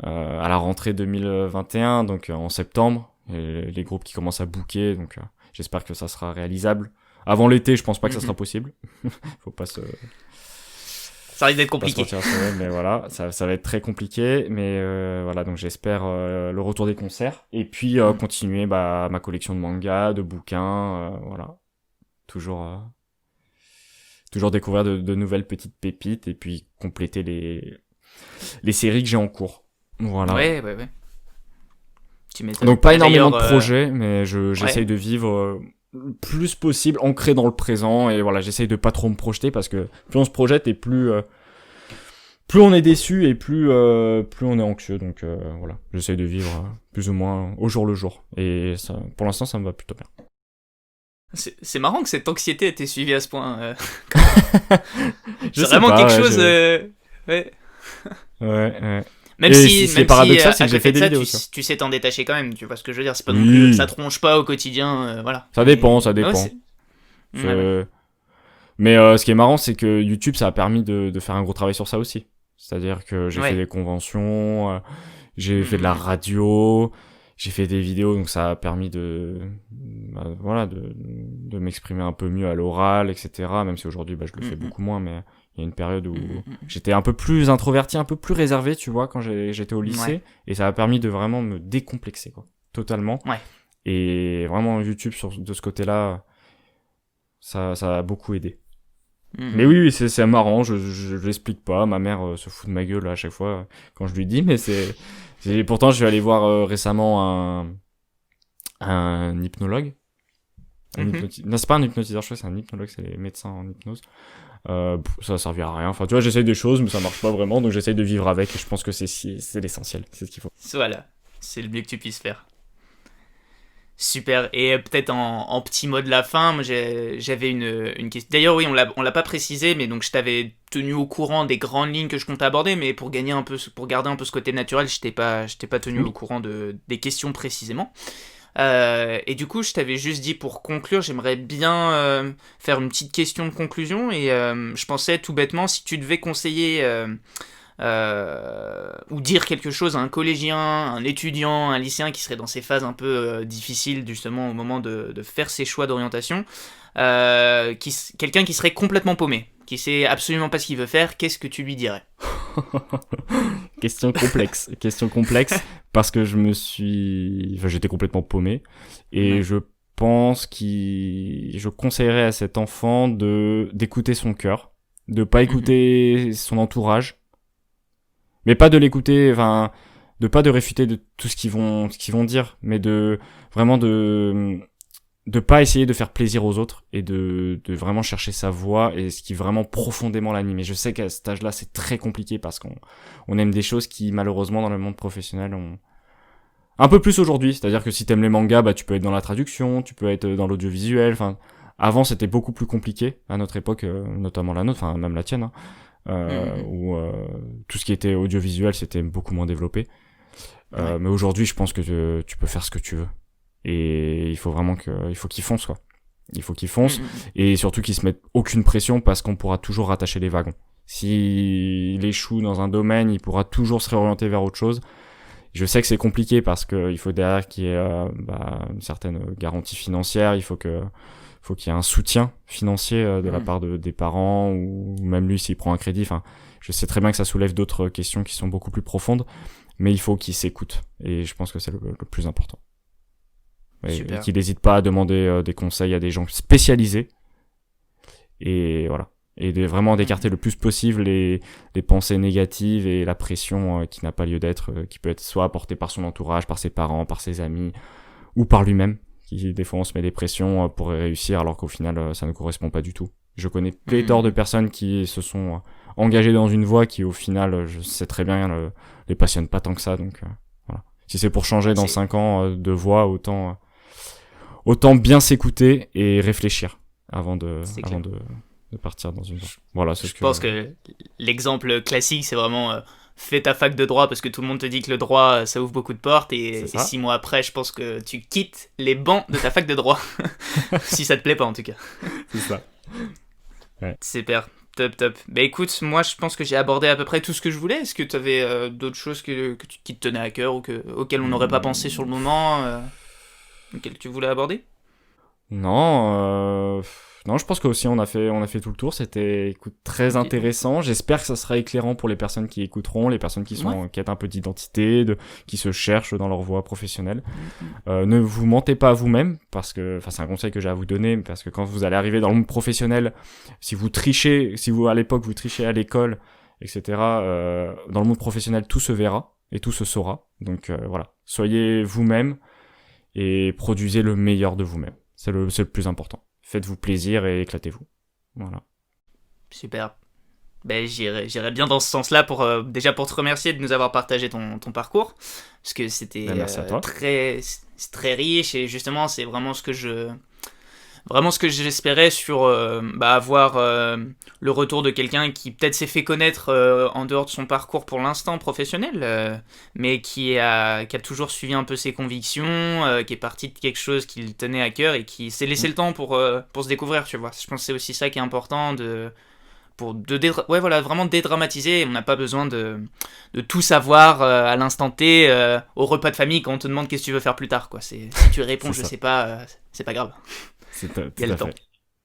B: à la rentrée 2021, donc en septembre, et les groupes qui commencent à booker, donc j'espère que ça sera réalisable. Avant l'été, je pense pas que ça sera possible. Faut pas se...
A: Ça risque d'être compliqué.
B: Mais voilà, ça va être très compliqué. Mais voilà, donc j'espère le retour des concerts. Et puis continuer ma collection de mangas, de bouquins. Voilà. Toujours découvrir de nouvelles petites pépites. Et puis compléter les séries que j'ai en cours. Voilà.
A: Ouais.
B: Donc pas énormément de projets, mais j'essaye de vivre... le plus possible ancré dans le présent, et voilà, j'essaye de pas trop me projeter, parce que plus on se projette et plus on est déçu, et plus on est anxieux. Donc voilà, j'essaye de vivre plus ou moins au jour le jour, et ça, pour l'instant ça me va plutôt bien.
A: C'est marrant que cette anxiété ait été suivie à ce point. C'est vraiment quelque chose.
B: Ouais.
A: Même si
B: c'est paradoxal, c'est que j'ai fait des vidéos.
A: Tu sais t'en détacher quand même, tu vois ce que je veux dire. C'est pas non plus, ça tronche pas au quotidien, voilà.
B: Ça dépend. Mais ce qui est marrant, c'est que YouTube, ça a permis de faire un gros travail sur ça aussi. C'est-à-dire que j'ai fait des conventions, j'ai fait de la radio, j'ai fait des vidéos, donc ça a permis de m'exprimer un peu mieux à l'oral, etc. Même si aujourd'hui, je le fais beaucoup moins, mais il y a une période où j'étais un peu plus introverti, un peu plus réservé, tu vois, quand j'étais au lycée, et ça a permis de vraiment me décomplexer, quoi, totalement.
A: Ouais.
B: Et vraiment, YouTube, de ce côté-là, ça a beaucoup aidé. Mais oui, c'est marrant, je l'explique pas, ma mère se fout de ma gueule à chaque fois quand je lui dis, mais pourtant je suis allé voir récemment un hypnologue. Non, c'est pas un hypnotiseur, je crois que c'est un hypnologue, c'est les médecins en hypnose. Ça a servi à rien. Enfin, tu vois, j'essaye des choses, mais ça marche pas vraiment, donc j'essaye de vivre avec, et je pense que c'est l'essentiel, c'est ce qu'il faut.
A: Voilà, c'est le mieux que tu puisses faire. Super. Et peut-être en petit mot de la fin, moi j'avais une question. D'ailleurs, oui, on l'a pas précisé, mais donc je t'avais tenu au courant des grandes lignes que je comptais aborder, mais pour garder un peu ce côté naturel, je t'ai pas tenu au courant des questions précisément. Et du coup, je t'avais juste dit, pour conclure, j'aimerais bien faire une petite question de conclusion, et je pensais tout bêtement, si tu devais conseiller ou dire quelque chose à un collégien, un étudiant, un lycéen qui serait dans ces phases un peu difficiles justement au moment de faire ses choix d'orientation, quelqu'un qui serait complètement paumé, qui sait absolument pas ce qu'il veut faire, qu'est-ce que tu lui dirais?
B: Question complexe, parce que j'étais complètement paumé, et je pense je conseillerais à cet enfant d'écouter son cœur, de pas écouter son entourage, mais pas de l'écouter, enfin, pas de réfuter de tout ce qu'ils vont dire, mais vraiment de pas essayer de faire plaisir aux autres, et de vraiment chercher sa voie et ce qui vraiment profondément l'anime. Et je sais qu'à cet âge-là, c'est très compliqué, parce qu'on aime des choses qui, malheureusement, dans le monde professionnel, ont un peu plus aujourd'hui. C'est-à-dire que si t'aimes les mangas, tu peux être dans la traduction, tu peux être dans l'audiovisuel. Enfin, avant, c'était beaucoup plus compliqué à notre époque, notamment la nôtre, enfin même la tienne, où tout ce qui était audiovisuel, c'était beaucoup moins développé. Mais aujourd'hui, je pense que tu peux faire ce que tu veux. Et il faut qu'ils foncent, quoi. Il faut qu'ils foncent, et surtout qu'ils se mettent aucune pression, parce qu'on pourra toujours rattacher les wagons. S'il échoue dans un domaine, il pourra toujours se réorienter vers autre chose. Je sais que c'est compliqué, parce qu'il faut derrière qu'il y ait une certaine garantie financière, il faut qu'il y ait un soutien financier de la part des parents, ou même lui s'il prend un crédit. Enfin, je sais très bien que ça soulève d'autres questions qui sont beaucoup plus profondes, mais il faut qu'il s'écoute, et je pense que c'est le plus important. Et qu'il n'hésite pas à demander des conseils à des gens spécialisés, et voilà, et vraiment d'écarter le plus possible les pensées négatives et la pression qui n'a pas lieu d'être, qui peut être soit apportée par son entourage, par ses parents, par ses amis, ou par lui-même, qui des fois on se met des pressions pour réussir, alors qu'au final ça ne correspond pas du tout. Je connais pléthore de personnes qui se sont engagées dans une voie qui, au final, je sais très bien, les passionne pas tant que ça. Donc voilà, si c'est pour changer dans 5 ans de voie, autant bien s'écouter et réfléchir avant de partir dans une voie. Voilà,
A: je pense que l'exemple classique, c'est vraiment fais ta fac de droit parce que tout le monde te dit que le droit ça ouvre beaucoup de portes et 6 mois après je pense que tu quittes les bancs de ta fac de droit si ça te plaît pas en tout cas.
B: C'est ça. Ouais.
A: Super, top. Bah écoute, moi je pense que j'ai abordé à peu près tout ce que je voulais. Est-ce que tu avais d'autres choses qui te tenaient à cœur ou auxquelles on n'aurait pas pensé sur le moment, auxquelles tu voulais aborder?
B: Non, je pense qu'aussi on a fait tout le tour. C'était, écoute, très intéressant. J'espère que ça sera éclairant pour les personnes qui écouteront, les personnes qui sont en quête un peu d'identité, qui se cherchent dans leur voie professionnelle. Ne vous mentez pas à vous-même, parce que, c'est un conseil que j'ai à vous donner, parce que quand vous allez arriver dans le monde professionnel, si à l'époque vous trichez à l'école, etc., dans le monde professionnel, tout se verra et tout se saura. Donc voilà, soyez vous-même et produisez le meilleur de vous-même. C'est le plus important. Faites-vous plaisir et éclatez-vous. Voilà.
A: Super. Ben, j'irai bien dans ce sens-là déjà pour te remercier de nous avoir partagé ton parcours. Parce que c'était c'est très riche et justement, c'est vraiment ce que j'espérais sur avoir le retour de quelqu'un qui peut-être s'est fait connaître en dehors de son parcours pour l'instant professionnel, mais qui a toujours suivi un peu ses convictions, qui est parti de quelque chose qui le tenait à cœur et qui s'est laissé le temps pour se découvrir, tu vois. Je pense que c'est aussi ça qui est important vraiment dédramatiser. On n'a pas besoin de tout savoir à l'instant T au repas de famille quand on te demande qu'est-ce que tu veux faire plus tard, quoi. Si tu réponds je sais pas, c'est pas grave.
B: Il y a le temps.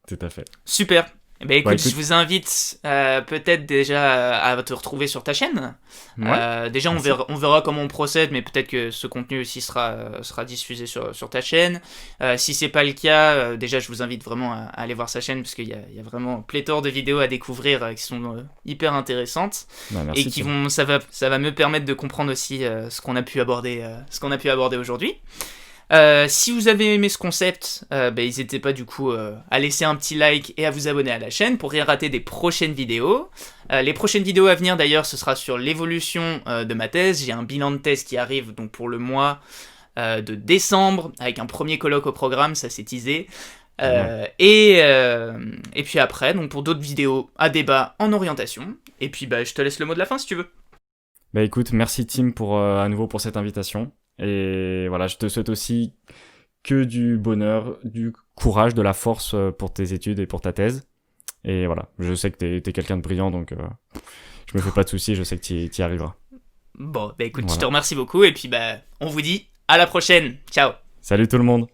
B: Tout à fait.
A: Super. Écoute, je vous invite peut-être déjà à te retrouver sur ta chaîne. Déjà, on verra comment on procède, mais peut-être que ce contenu aussi sera diffusé sur ta chaîne. Si c'est pas le cas, déjà, je vous invite vraiment à aller voir sa chaîne parce qu'il y a vraiment pléthore de vidéos à découvrir qui sont hyper intéressantes et qui ça va me permettre de comprendre aussi ce qu'on a pu aborder aujourd'hui. Si vous avez aimé ce concept, n'hésitez pas du coup à laisser un petit like et à vous abonner à la chaîne pour rien rater des prochaines vidéos. Les prochaines vidéos à venir d'ailleurs, ce sera sur l'évolution de ma thèse. J'ai un bilan de thèse qui arrive donc pour le mois de décembre avec un premier colloque au programme, ça c'est teasé. Et puis après, donc pour d'autres vidéos à débat en orientation. Et puis je te laisse le mot de la fin si tu veux.
B: Écoute, merci Tim à nouveau pour cette invitation. Et voilà, je te souhaite aussi que du bonheur, du courage, de la force pour tes études et pour ta thèse. Et voilà, je sais que t'es quelqu'un de brillant, donc je me fais pas de soucis, je sais que t'y arriveras.
A: Bon, écoute, Je te remercie beaucoup, et puis on vous dit à la prochaine. Ciao.
B: Salut tout le monde.